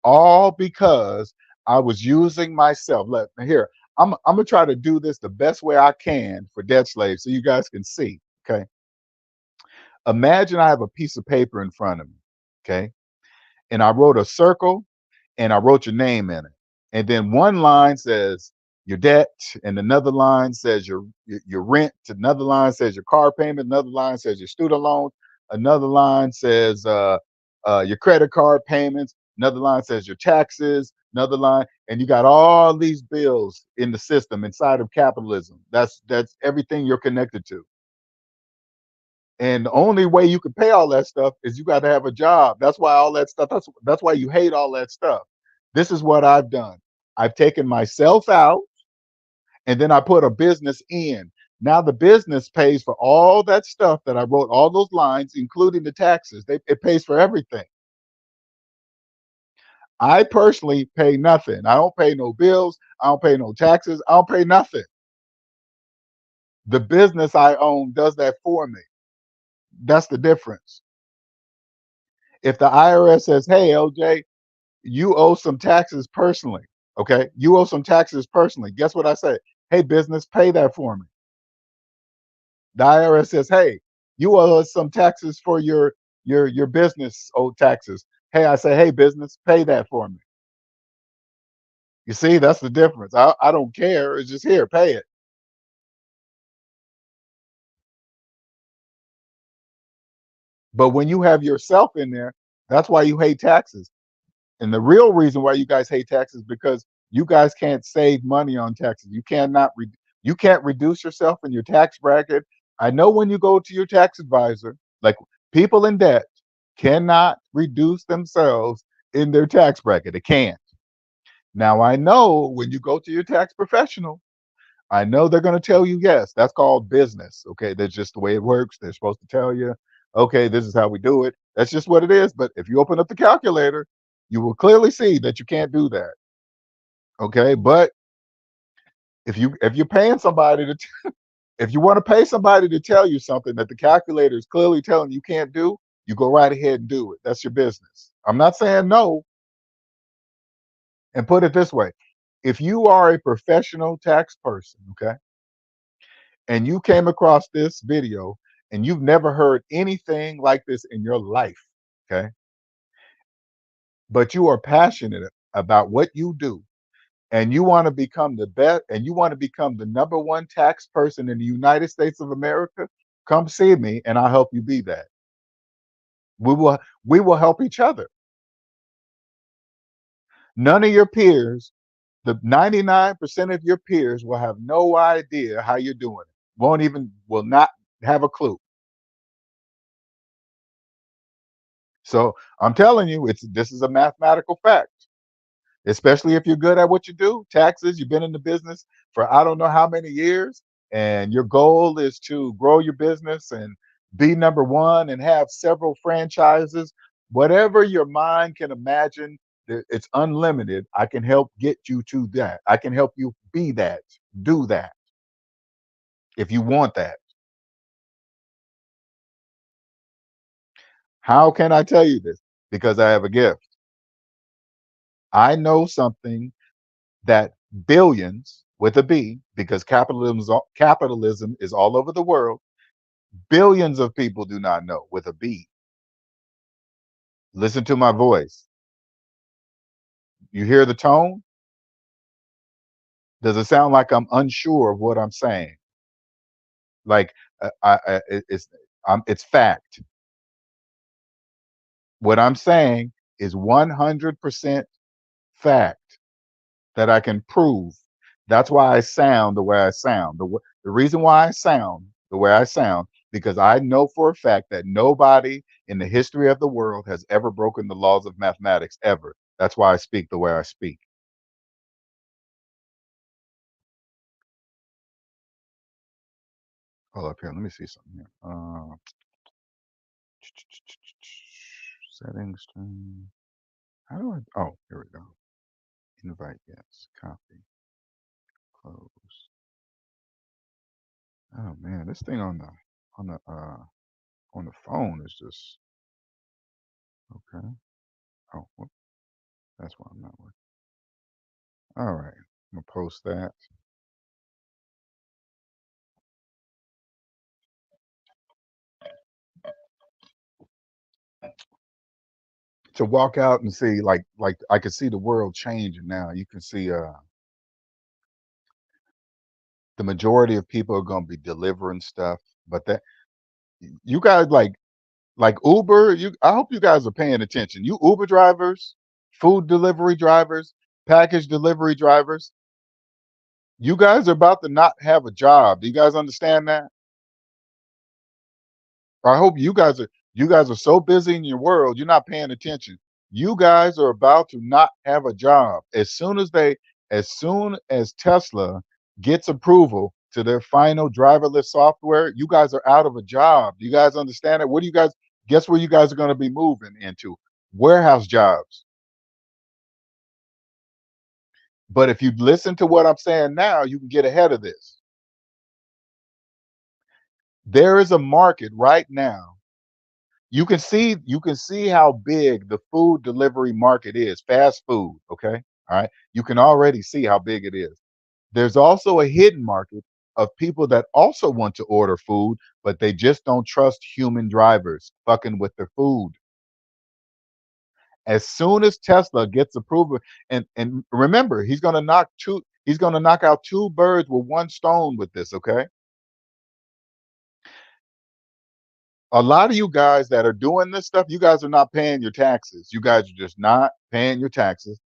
All because I was using myself. Look, here, I'm gonna try to do this the best way I can for debt slaves so you guys can see. Okay. Imagine I have a piece of paper in front of me. Okay. And I wrote a circle and I wrote your name in it. And then one line says your debt, and another line says your rent, another line says your car payment, another line says your student loan, another line says your credit card payments, another line says your taxes, another line, and you got all these bills in the system inside of capitalism. That's everything you're connected to. And the only way you can pay all that stuff is you got to have a job. That's why all that stuff. That's why you hate all that stuff. This is what I've done. I've taken myself out, and then I put a business in. Now the business pays for all that stuff that I wrote, all those lines, including the taxes. It pays for everything. I personally pay nothing. I don't pay no bills. I don't pay no taxes. I don't pay nothing. The business I own does that for me. That's the difference. If the IRS says, "Hey, LJ, you owe some taxes personally," okay? You owe some taxes personally. Guess what I say? Hey, business, pay that for me. The IRS says, "Hey, you owe us some taxes for your business owed taxes." Hey, I say, "Hey, business, pay that for me." You see, that's the difference. I don't care. It's just here, pay it. But when you have yourself in there, that's why you hate taxes. And the real reason why you guys hate taxes because you guys can't save money on taxes. You can't reduce yourself in your tax bracket. I know when you go to your tax advisor, like people in debt cannot reduce themselves in their tax bracket. They can't. Now I know when you go to your tax professional, I know they're going to tell you yes. That's called business. Okay, that's just the way it works. They're supposed to tell you, okay, this is how we do it. That's just what it is. But if you open up the calculator, you will clearly see that you can't do that. Okay, but if you're paying somebody if you want to pay somebody to tell you something that the calculator is clearly telling you can't do, you go right ahead and do it. That's your business. I'm not saying no. And put it this way: if you are a professional tax person, okay, and you came across this video and you've never heard anything like this in your life, okay, but you are passionate about what you do and you want to become the best and you want to become the number one tax person in the United States of America, come see me and I'll help you be that. We will help each other. None of your peers, the 99% of your peers will have no idea how you're doing it. Will not have a clue. So I'm telling you, this is a mathematical fact. Especially if you're good at what you do, taxes, you've been in the business for I don't know how many years, and your goal is to grow your business and be number one and have several franchises. Whatever your mind can imagine, it's unlimited. I can help get you to that. I can help you be that, do that if you want that. How can I tell you this? Because I have a gift. I know something that billions with a B, because capitalism is all over the world, billions of people do not know with a B. Listen to my voice. You hear the tone? Does it sound like I'm unsure of what I'm saying? Like it's fact. What I'm saying is 100% fact that I can prove. That's why I sound the way I sound. The reason why I sound the way I sound, because I know for a fact that nobody in the history of the world has ever broken the laws of mathematics ever. That's why I speak the way I speak. Hold up here. Let me see something here. Settings. How do I? Oh, here we go. Invite yes. Copy. Close. Oh man, this thing on the uh on the phone is just okay. Oh, whoop, that's why I'm not working. All right, I'm gonna post that. To walk out and see, like I could see the world changing now. You can see the majority of people are gonna be delivering stuff, but that you guys like Uber, I hope you guys are paying attention. You Uber drivers, food delivery drivers, package delivery drivers, you guys are about to not have a job. Do you guys understand that? I hope you guys are so busy in your world, you're not paying attention. You guys are about to not have a job. As soon as Tesla gets approval to their final driverless software, you guys are out of a job. Do you guys understand it? What do you guys guess where you guys are going to be moving into? Warehouse jobs. But if you listen to what I'm saying now, you can get ahead of this. There is a market right now. You can see how big the food delivery market is, fast food, okay? All right. You can already see how big it is. There's also a hidden market of people that also want to order food, but they just don't trust human drivers fucking with their food. As soon as Tesla gets approval, and remember, he's gonna knock out two birds with one stone with this, okay? A lot of you guys that are doing this stuff, you guys are not paying your taxes. You guys are just not paying your taxes.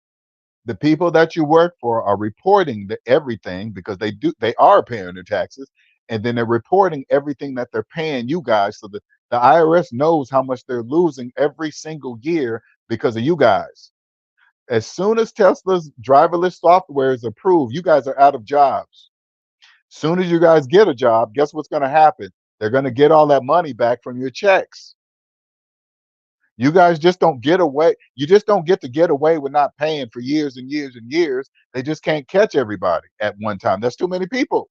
The people that you work for are reporting everything because they are paying their taxes, and then they're reporting everything that they're paying you guys, so that the IRS knows how much they're losing every single year because of you guys. As soon as Tesla's driverless software is approved, you guys are out of jobs. Soon as you guys get a job, guess what's going to happen? They're going to get all that money back from your checks. You guys just don't get away. You just don't get to get away with not paying for years and years and years. They just can't catch everybody at one time. That's too many people.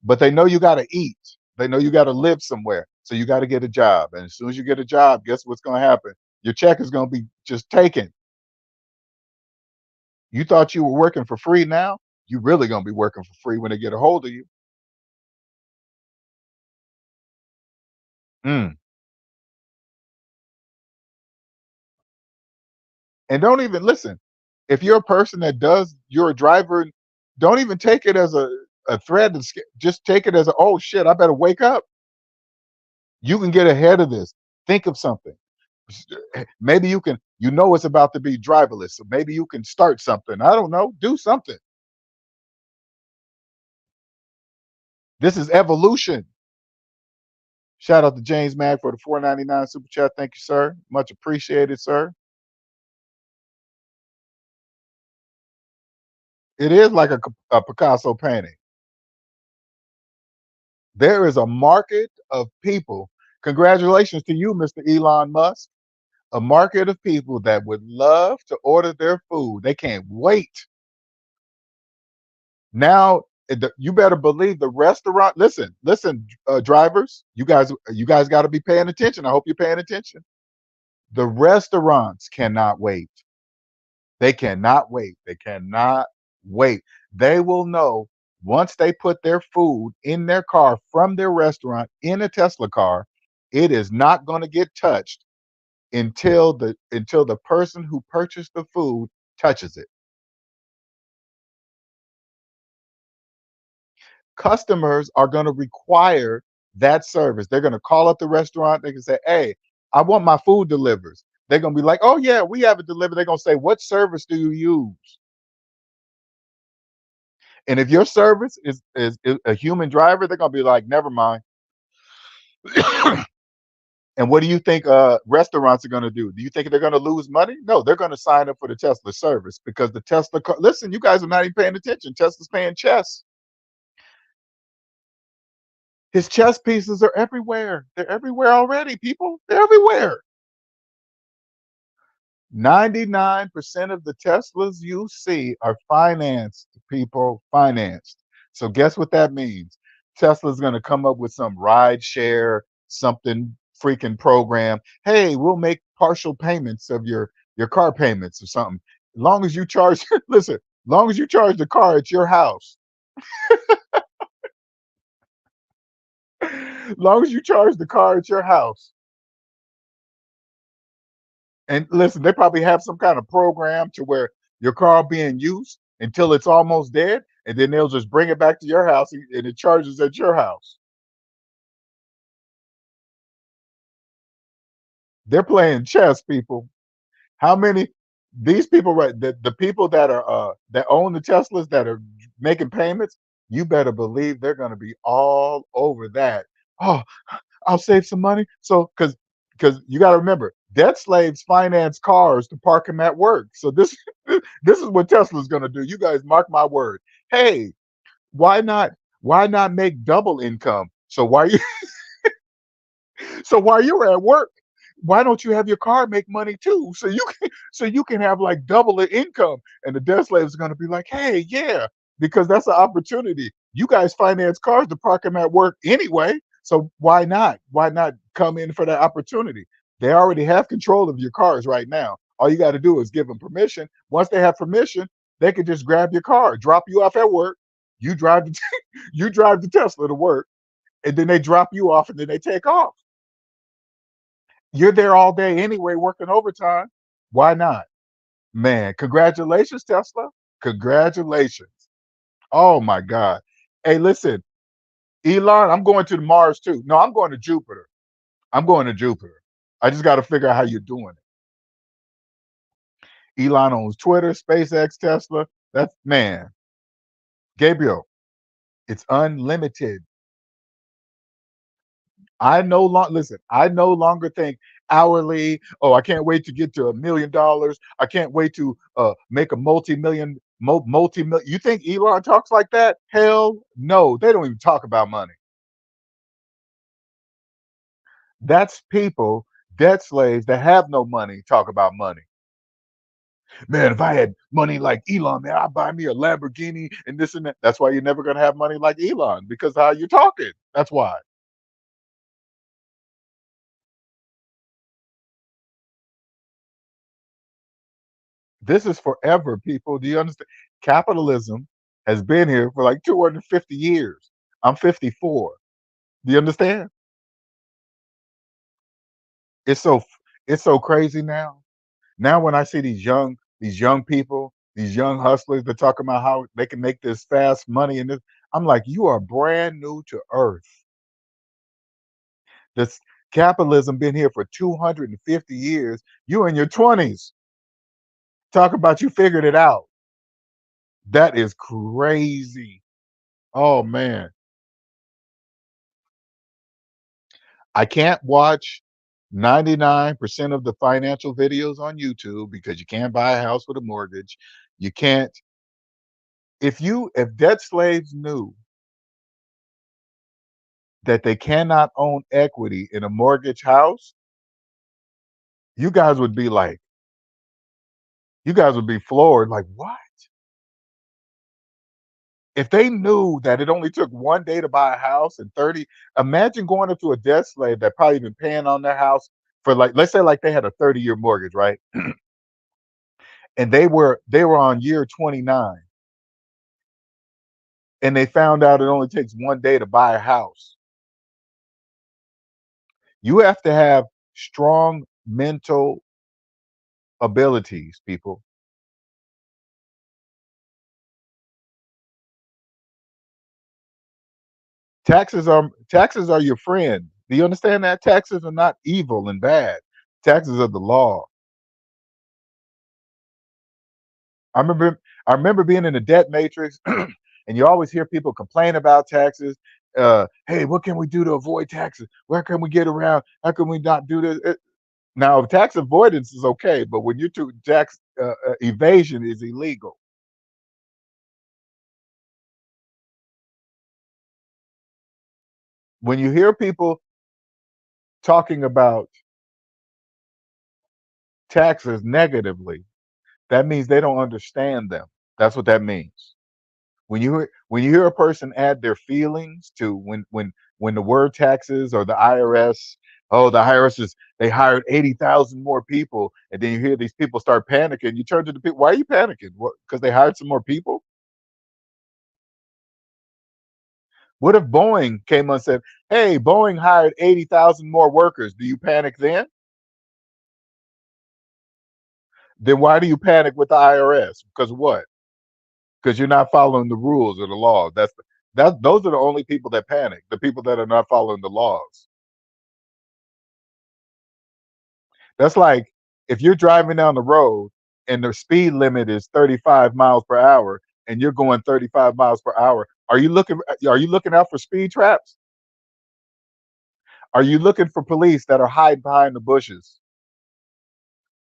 But they know you got to eat. They know you got to live somewhere. So you got to get a job. And as soon as you get a job, guess what's going to happen? Your check is going to be just taken. You thought you were working for free now? You really going to be working for free when they get a hold of you. Mm. And don't even listen. If you're a person that you're a driver, don't even take it as a threat. Just take it as oh shit, I better wake up. You can get ahead of this. Think of something. Maybe you know it's about to be driverless. So maybe you can start something. I don't know. Do something. This is evolution. Shout out to James Mag for the 4.99 super chat. Thank you, sir. Much appreciated, sir. It is like a Picasso painting. There is a market of people. Congratulations to you, Mr. Elon Musk. A market of people that would love to order their food. They can't wait. Now, you better believe the restaurant. Listen, drivers. You guys got to be paying attention. I hope you're paying attention. The restaurants cannot wait. They cannot wait. They cannot wait. They will know once they put their food in their car from their restaurant in a Tesla car, it is not going to get touched until the person who purchased the food touches it. Customers are going to require that service. They're going to call up the restaurant. They can say, "Hey, I want my food delivered." They're going to be like, "Oh yeah, we have it delivered." They're going to say, "What service do you use?" And if your service is a human driver, they're going to be like, "Never mind." And what do you think restaurants are going to do? Do you think they're going to lose money? No, they're going to sign up for the Tesla service because the Tesla car. Listen, you guys are not even paying attention. Tesla's paying chess. His chess pieces are everywhere. They're everywhere already, people. They're everywhere. 99% of the Teslas you see are financed, people, financed. So guess what that means? Tesla's going to come up with some ride share, something freaking program. Hey, we'll make partial payments of your car payments or something. Long as you charge, listen, long as you charge the car at your house. Long as you charge the car at your house. And listen, they probably have some kind of program to where your car being used until it's almost dead, and then they'll just bring it back to your house and it charges at your house. They're playing chess, people. How many these people right the people that are that own the Teslas that are making payments, you better believe they're gonna be all over that. Oh, I'll save some money. So because you got to remember, debt slaves finance cars to park them at work. So this this is what Tesla's going to do. You guys mark my word. Hey, why not? Why not make double income? So while you're at work, why don't you have your car make money too? So you can have like double the income. And the debt slave is going to be like, hey, yeah, because that's an opportunity. You guys finance cars to park them at work anyway. So why not? Why not come in for that opportunity? They already have control of your cars right now. All you got to do is give them permission. Once they have permission, they can just grab your car, drop you off at work. You drive the you drive the Tesla to work, and then they drop you off, and then they take off. You're there all day anyway, working overtime. Why not? Man, congratulations, Tesla. Congratulations. Oh my God. Hey, listen, Elon, I'm going to Mars too. No, I'm going to Jupiter. I'm going to Jupiter. I just got to figure out how you're doing it. Elon owns Twitter, SpaceX, Tesla. That's man, Gabriel, it's unlimited. I no longer listen. I no longer think hourly. Oh, I can't wait to get to $1 million. I can't wait to make a multi-million. You think Elon talks like that? Hell no. They don't even talk about money. That's people, debt slaves that have no money talk about money. Man, if I had money like Elon, man, I'd buy me a Lamborghini and this and that. That's why you're never gonna have money like Elon because how you talking. That's why. This is forever, people. Do you understand? Capitalism has been here for like 250 years. I'm 54. Do you understand? It's so it's so crazy now. Now when I see these young people, these young hustlers, they're talking about how they can make this fast money and this. I'm like, you are brand new to earth. This capitalism been here for 250 years. You in your 20s. Talk about you figured it out. That is crazy. Oh man. I can't watch 99% of the financial videos on YouTube because you can't buy a house with a mortgage. You can't. If debt slaves knew that they cannot own equity in a mortgage house, you guys would be like, you guys would be floored. Like, what? If they knew that it only took 1 day to buy a house and 30, imagine going up to a debt slave that probably been paying on their house for, like, let's say like they had a 30-year mortgage, right? And they were on year 29 and they found out it only takes 1 day to buy a house. You have to have strong mental abilities, people. Taxes are your friend. Do you understand that? Taxes are not evil and bad. Taxes are the law. I remember being in the debt matrix, and you always hear people complain about taxes. Hey, what can we do to avoid taxes? Where can we get around? How can we not do this? Now, tax avoidance is okay, but when you're to tax evasion is illegal. When you hear people talking about taxes negatively, that means they don't understand them. That's what that means. When you hear a person add their feelings to when the word taxes or the IRS, oh, the IRS is they hired 80,000 more people, and then you hear these people start panicking. You turn to the people, why are you panicking? What? Because they hired some more people? What if Boeing came and said, "Hey, Boeing hired 80,000 more workers"? Do you panic then? Then why do you panic with the IRS? Because what? Because you're not following the rules or the laws. Those are the only people that panic. The people that are not following the laws. That's like if you're driving down the road and the speed limit is 35 miles per hour and you're going 35 miles per hour. Are you looking out for speed traps? Are you looking for police that are hiding behind the bushes?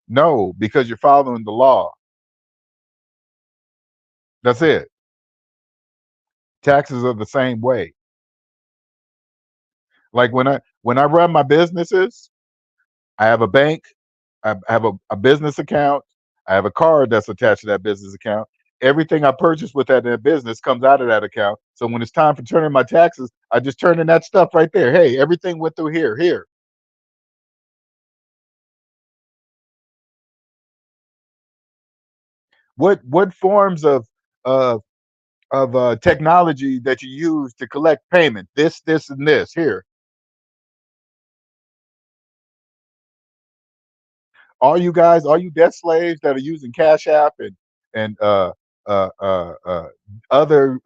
No, because you're following the law. That's it. Taxes are the same way. Like when I run my businesses, I have a bank, I have a business account, I have a card that's attached to that business account. Everything I purchase with that business comes out of that account. So when it's time for turning my taxes, I just turn in that stuff right there. Hey, everything went through here. Here. What forms of technology that you use to collect payment? This, and this. Here. All you debt slaves that are using Cash App and uh, uh, uh, other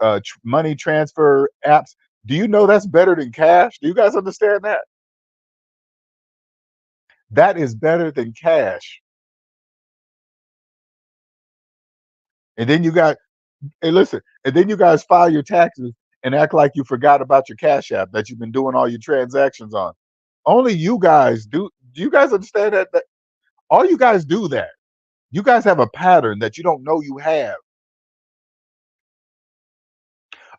money transfer apps, do you know that's better than cash? Do you guys understand that? That is better than cash. And then you got, hey, listen, and then you guys file your taxes and act like you forgot about your Cash App that you've been doing all your transactions on. Only you guys do. Do you guys understand that all you guys do that? You guys have a pattern that you don't know you have.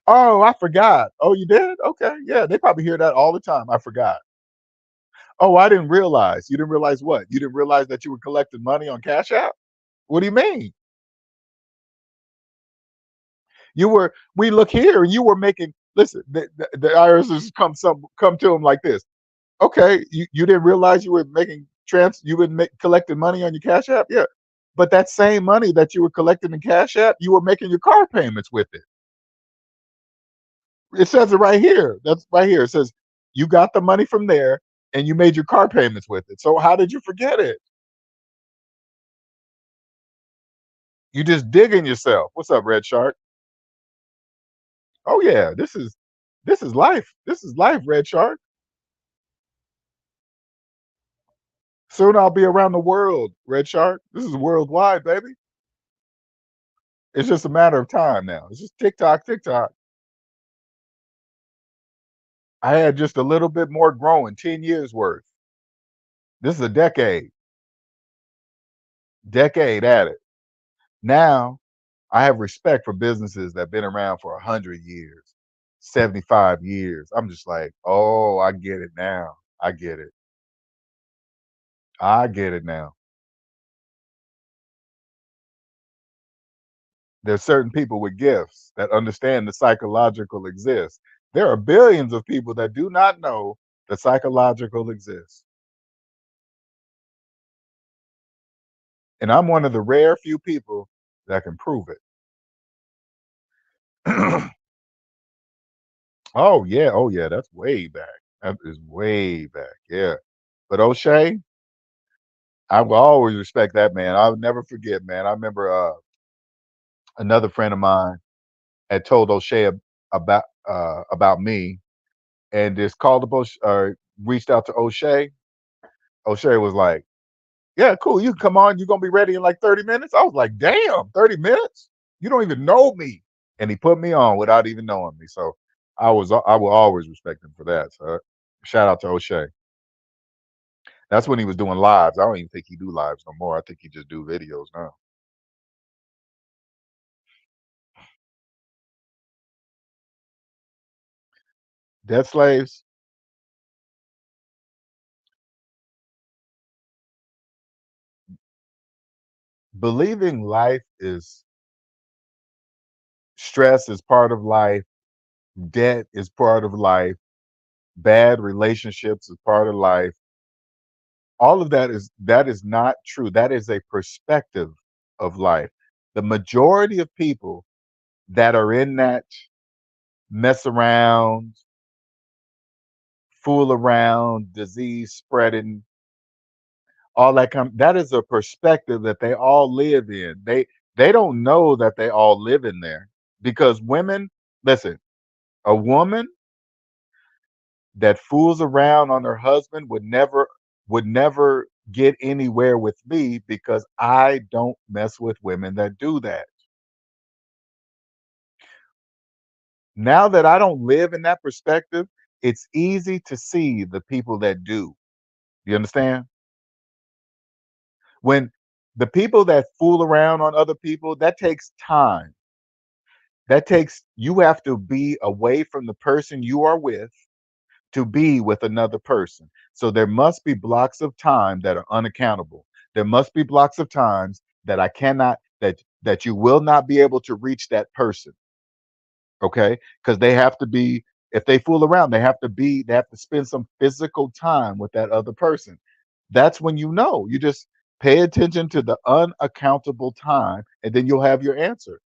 Oh, I forgot. Oh, you did? Okay. Yeah, they probably hear that all the time. I forgot. Oh, I didn't realize. You didn't realize what? You didn't realize that you were collecting money on Cash App? What do you mean? We look here and you were making, listen, the IRS has come to them like this. Okay, you didn't realize you were making you would make collecting money on your Cash App? Yeah. But that same money that you were collecting in Cash App, you were making your car payments with it. It says it right here. That's right here. It says you got the money from there and you made your car payments with it. So how did you forget it? You just digging yourself. What's up, Red Shark? Oh yeah, this is life. This is life, Red Shark. Soon I'll be around the world, Red Shark. This is worldwide, baby. It's just a matter of time now. It's just TikTok, TikTok. I had just a little bit more growing, 10 years worth. This is a decade at it. Now I have respect for businesses that have been around for 100 years, 75 years. I'm just like, oh, I get it now. I get it. I get it now. There's certain people with gifts that understand the psychological exists. There are billions of people that do not know the psychological exists. And I'm one of the rare few people that can prove it. Oh yeah, that's way back. That is way back. Yeah. But O'Shea, I will always respect that man. I'll never forget, man. I remember another friend of mine had told O'Shea about me and just called up reached out to O'Shea. O'Shea was like, yeah, cool. You can come on. You're gonna be ready in like 30 minutes. I was like, damn, 30 minutes? You don't even know me. And he put me on without even knowing me. So I will always respect him for that. So shout out to O'Shea. That's when he was doing lives. I don't even think he do lives no more. I think he just do videos now. Death slaves, believing life is stress is part of life, debt is part of life, bad relationships is part of life. All of that is not true. That is a perspective of life. The majority of people that are in that mess around, fool around, disease spreading, all that is a perspective that they all live in. They don't know that they all live in there because women, listen, a woman that fools around on her husband would never get anywhere with me because I don't mess with women that do that. Now that I don't live in that perspective, it's easy to see the people that do. You understand? When the people that fool around on other people, that takes time. That takes you have to be away from the person you are with to be with another person. So there must be blocks of time that are unaccountable. There must be blocks of times that I cannot that you will not be able to reach that person, okay? Cuz they have to be if they fool around, they have to spend some physical time with that other person. That's when you know. You just pay attention to the unaccountable time and then you'll have your answer.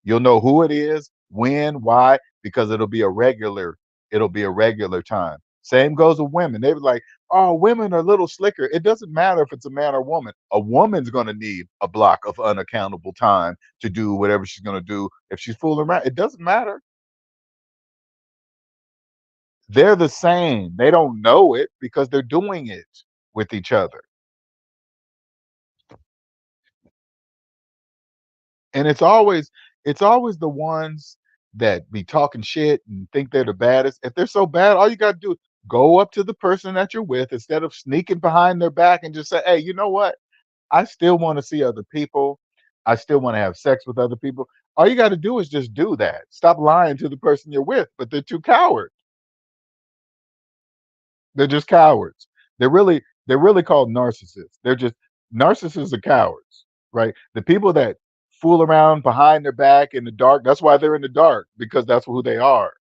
You'll know who it is, when, why, because it'll be a regular time. Same goes with women. They were like, oh, women are a little slicker. It doesn't matter if it's a man or woman. A woman's gonna need a block of unaccountable time to do whatever she's gonna do. If she's fooling around, it doesn't matter. They're the same. They don't know it because they're doing it with each other. And it's always the ones that be talking shit and think they're the baddest. If they're so bad, all you gotta do is go up to the person that you're with instead of sneaking behind their back and just say, hey, you know what? I still want to see other people. I still want to have sex with other people. All you got to do is just do that. Stop lying to the person you're with, but they're too cowards. They're just cowards. They're really called narcissists. They're just narcissists are cowards, right? The people that fool around behind their back in the dark, that's why they're in the dark, because that's who they are.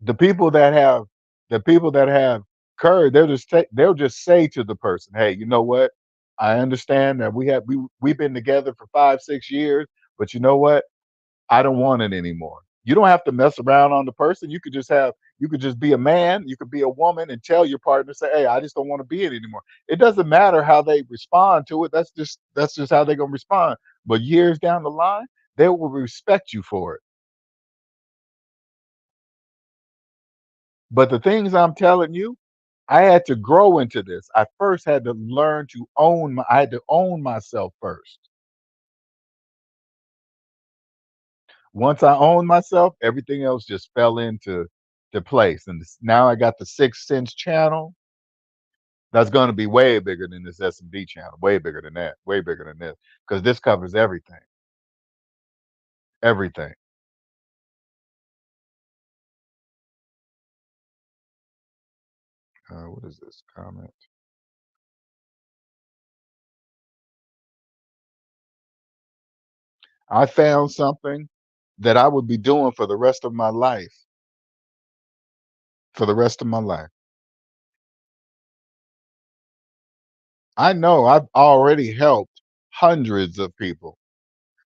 The people that have the people that have courage, they'll just say to the person, hey, you know what? I understand that we've been together for 5, 6 years, but you know what? I don't want it anymore. You don't have to mess around on the person. You could just be a man, you could be a woman and tell your partner, say, hey, I just don't want to be it anymore. It doesn't matter how they respond to it. That's just how they're gonna respond. But years down the line, they will respect you for it. But the things I'm telling you, I had to grow into this. I first had to learn to I had to own myself first. Once I owned myself, everything else just fell into the place. And now I got the Sixth Sense channel. That's going to be way bigger than this S&D channel. Way bigger than that. Way bigger than this, because this covers everything. Everything. What is this comment? I found something that I would be doing for the rest of my life. For the rest of my life. I know I've already helped hundreds of people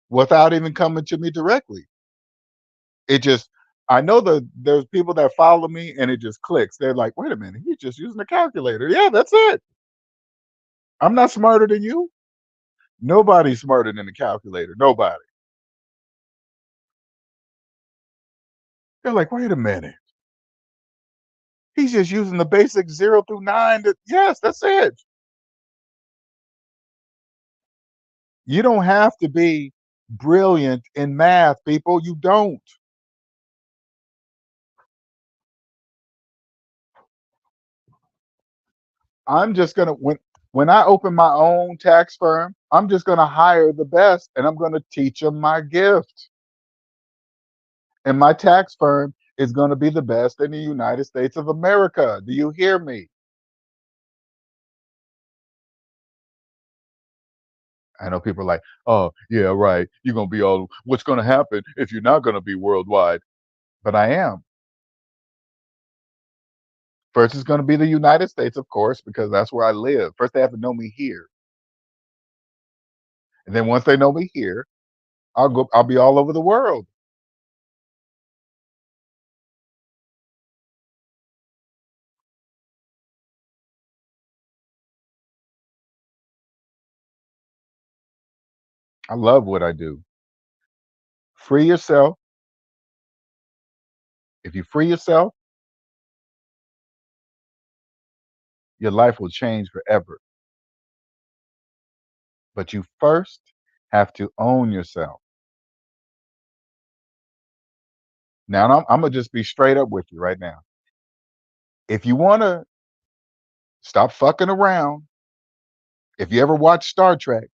without even coming to me directly. It just, I know that there's people that follow me and it just clicks. They're like, wait a minute, he's just using a calculator. Yeah, that's it. I'm not smarter than you. Nobody's smarter than the calculator. Nobody. They're like, wait a minute. He's just using the basic 0 through 9. Yes, that's it. You don't have to be brilliant in math, people. You don't. I'm just gonna when I open my own tax firm, I'm just gonna hire the best and I'm gonna teach them my gift. And my tax firm is gonna be the best in the United States of America. Do you hear me? I know people are like, oh yeah, right. You're gonna be all what's gonna happen if you're not gonna be worldwide. But I am. First it's gonna be the United States, of course, because that's where I live. First they have to know me here. And then once they know me here, I'll be all over the world. I love what I do. Free yourself. If you free yourself, your life will change forever. But you first have to own yourself. Now, I'm gonna just be straight up with you right now. If you want to stop fucking around, if you ever watch Star Trek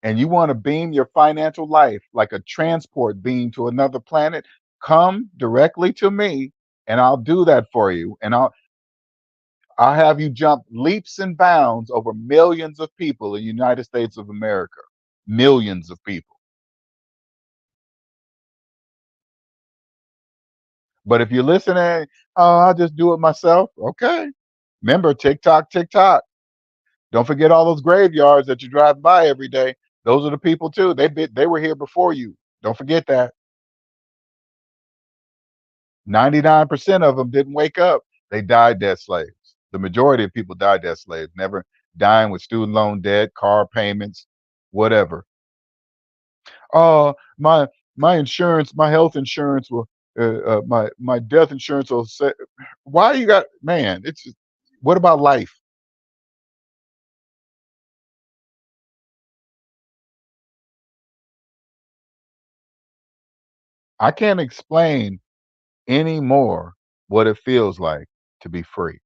and you want to beam your financial life like a transport beam to another planet, come directly to me and I'll do that for you. And I'll have you jump leaps and bounds over millions of people in the United States of America. Millions of people. But if you're listening, oh, I'll just do it myself. Okay. Remember, TikTok, TikTok. Don't forget all those graveyards that you drive by every day. Those are the people too. They were here before you. Don't forget that. 99% of them didn't wake up. They died dead slaves. The majority of people died dead slaves, never dying with student loan debt, car payments, whatever. Oh, my insurance, my health insurance will, my death insurance will say. Why you got man? It's just, what about life? I can't explain anymore what it feels like to be free,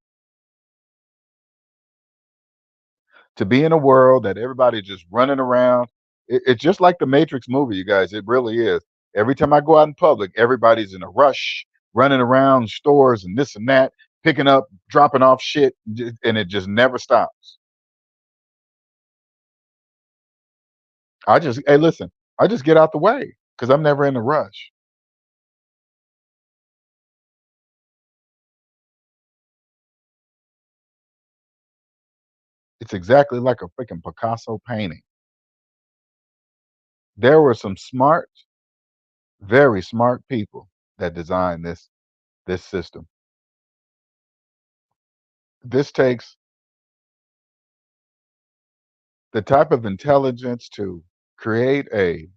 to be in a world that everybody's just running around. It's just like the Matrix movie, you guys. It really is. Every time I go out in public, everybody's in a rush, running around stores and this and that, picking up, dropping off shit, and it just never stops. Hey, listen, I just get out the way because I'm never in a rush. It's exactly like a freaking Picasso painting. There were some smart, very smart people that designed this system. This takes the type of intelligence to create a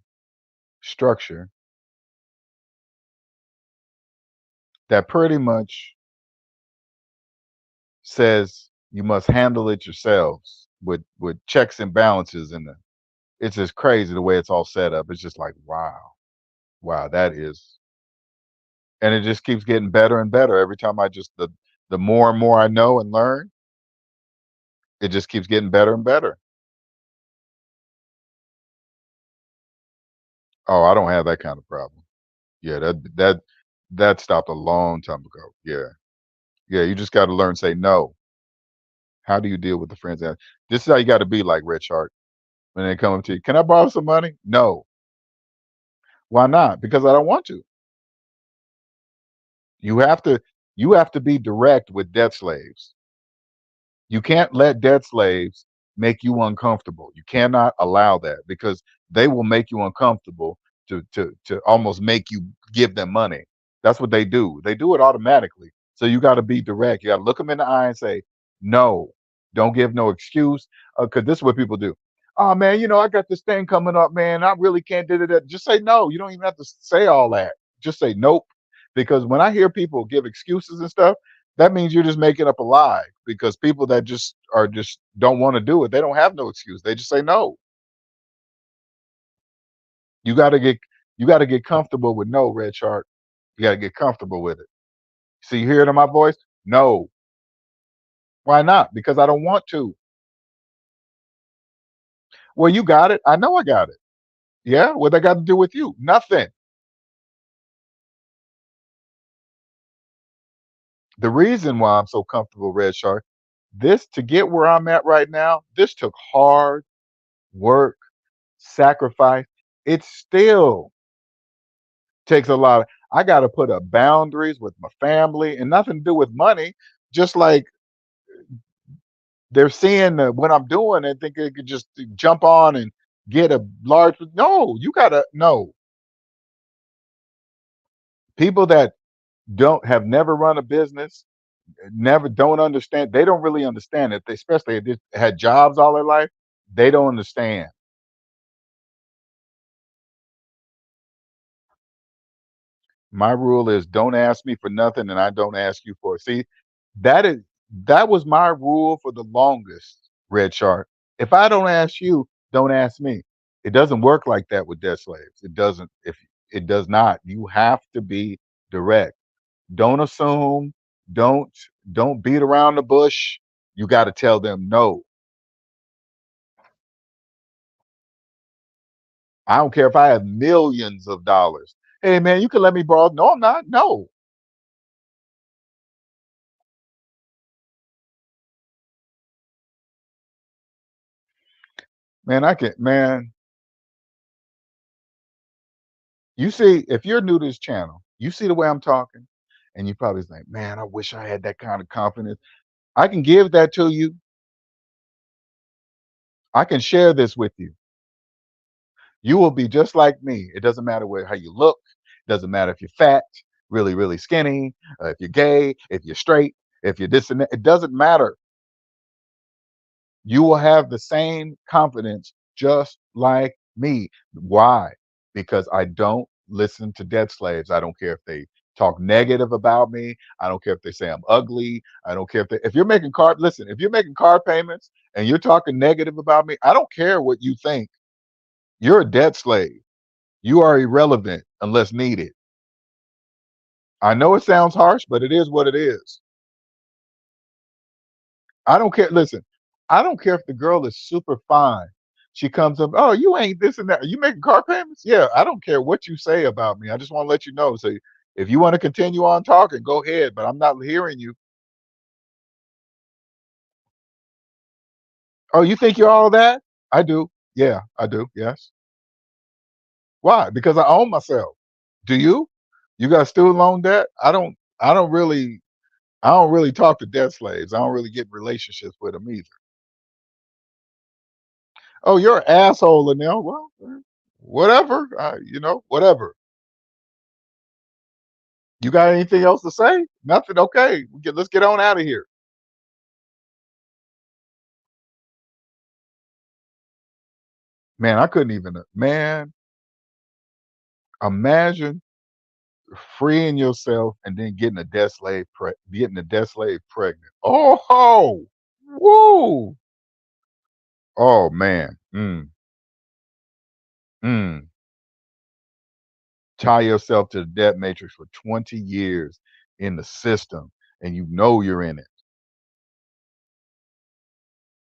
structure that pretty much says you must handle it yourselves with checks and balances it's just crazy the way it's all set up. It's just like wow. Wow, that is, and it just keeps getting better and better every time the more and more I know and learn, it just keeps getting better and better. Oh, I don't have that kind of problem. Yeah, that stopped a long time ago. Yeah. Yeah, you just gotta learn to say no. How do you deal with the friends that this is how you gotta be like Red Shark when they come up to you. Can I borrow some money? No. Why not? Because I don't want to. You have to you have to be direct with debt slaves. You can't let debt slaves make you uncomfortable. You cannot allow that because they will make you uncomfortable to almost make you give them money. That's what they do. They do it automatically. So you got to be direct. You got to look them in the eye and say, "No, don't give no excuse." Because this is what people do. Oh man, I got this thing coming up, man. I really can't do that. Just say no. You don't even have to say all that. Just say nope. Because when I hear people give excuses and stuff, that means you're just making up a lie because people that just don't want to do it, they don't have no excuse. They just say no. You got to get you got to get comfortable with no, Red Shark. You got to get comfortable with it. See, you hear it in my voice? No. Why not? Because I don't want to. Well, you got it. I know I got it. Yeah. What I got to do with you? Nothing. The reason why I'm so comfortable, Red Shark, this to get where I'm at right now, this took hard work, sacrifice. It still takes a lot. I got to put up boundaries with my family and nothing to do with money. Just like they're seeing what I'm doing and think they could just jump on and get a large. No, you gotta no people that don't have never run a business, never don't understand. They don't really understand it. They, especially if they had jobs all their life, they don't understand. My rule is don't ask me for nothing and I don't ask you for it. See, that is that was my rule for the longest, Red Shark. If I don't ask you, don't ask me. It doesn't work like that with debt slaves. It doesn't if it does not. You have to be direct. Don't assume, don't don't beat around the bush. You got to tell them no. I don't care if I have millions of dollars. Hey man, you can let me borrow. No, I'm not. No. Man, I can man, you see, if you're new to this channel, you see the way I'm talking, and you probably think, man, I wish I had that kind of confidence. I can give that to you. I can share this with you. You will be just like me. It doesn't matter how you look. It doesn't matter if you're fat, really, really skinny, if you're gay, if you're straight, if you're this and that. It doesn't matter. You will have the same confidence just like me. Why? Because I don't listen to debt slaves. I don't care if they talk negative about me. I don't care if they say I'm ugly. I don't care if you're making if you're making car payments and you're talking negative about me, I don't care what you think. You're a debt slave. You are irrelevant unless needed. I know it sounds harsh, but it is what it is. I don't care. Listen, I don't care if the girl is super fine. She comes up, oh, you ain't this and that. Are you making car payments? Yeah, I don't care what you say about me. I just want to let you know. So if you want to continue on talking, go ahead, but I'm not hearing you. Oh, you think you're all that? I do. Yeah, I do. Yes. Why? Because I own myself. Do you? You got student loan debt? I don't really talk to debt slaves. I don't really get relationships with them either. Oh, you're an asshole, Linnell. Well, whatever. Whatever. You got anything else to say? Nothing. Okay, let's get on out of here. Man, I couldn't even. Man, imagine freeing yourself and then getting a death slave pregnant. Oh, woo! Oh man. Mm. tie yourself to the debt matrix for 20 years in the system and you know you're in it.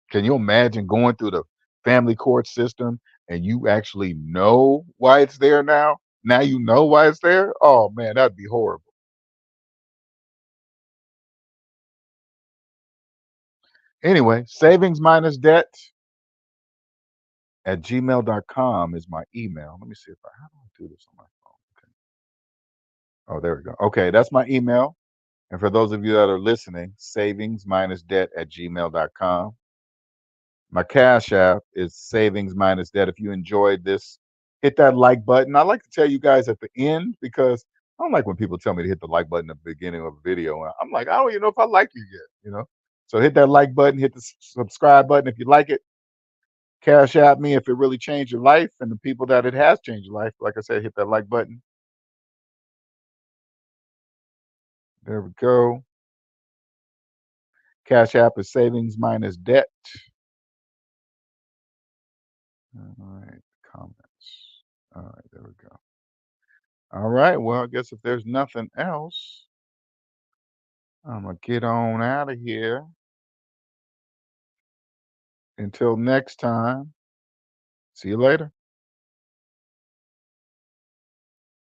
Can you imagine going through the family court system and you actually know why it's there now? Now you know why it's there? Oh man, that'd be horrible. Anyway, savingsminusdebt@gmail.com is my email. Let me see if I how do I do this on my phone? Okay. Oh, there we go. Okay, that's my email. And for those of you that are listening, savingsminusdebt@gmail.com. My Cash App is savings minus debt. If you enjoyed this, hit that like button. I like to tell you guys at the end because I don't like when people tell me to hit the like button at the beginning of a video. I'm like, I don't even know if I like you yet. So hit that like button, hit the subscribe button if you like it. Cash App me if it really changed your life, and the people that it has changed your life. Like I said, hit that like button. There we go. Cash App is savings minus debt. All right, comments. All right, there we go. All right. Well, I guess if there's nothing else, I'm gonna get on out of here. Until next time, see you later.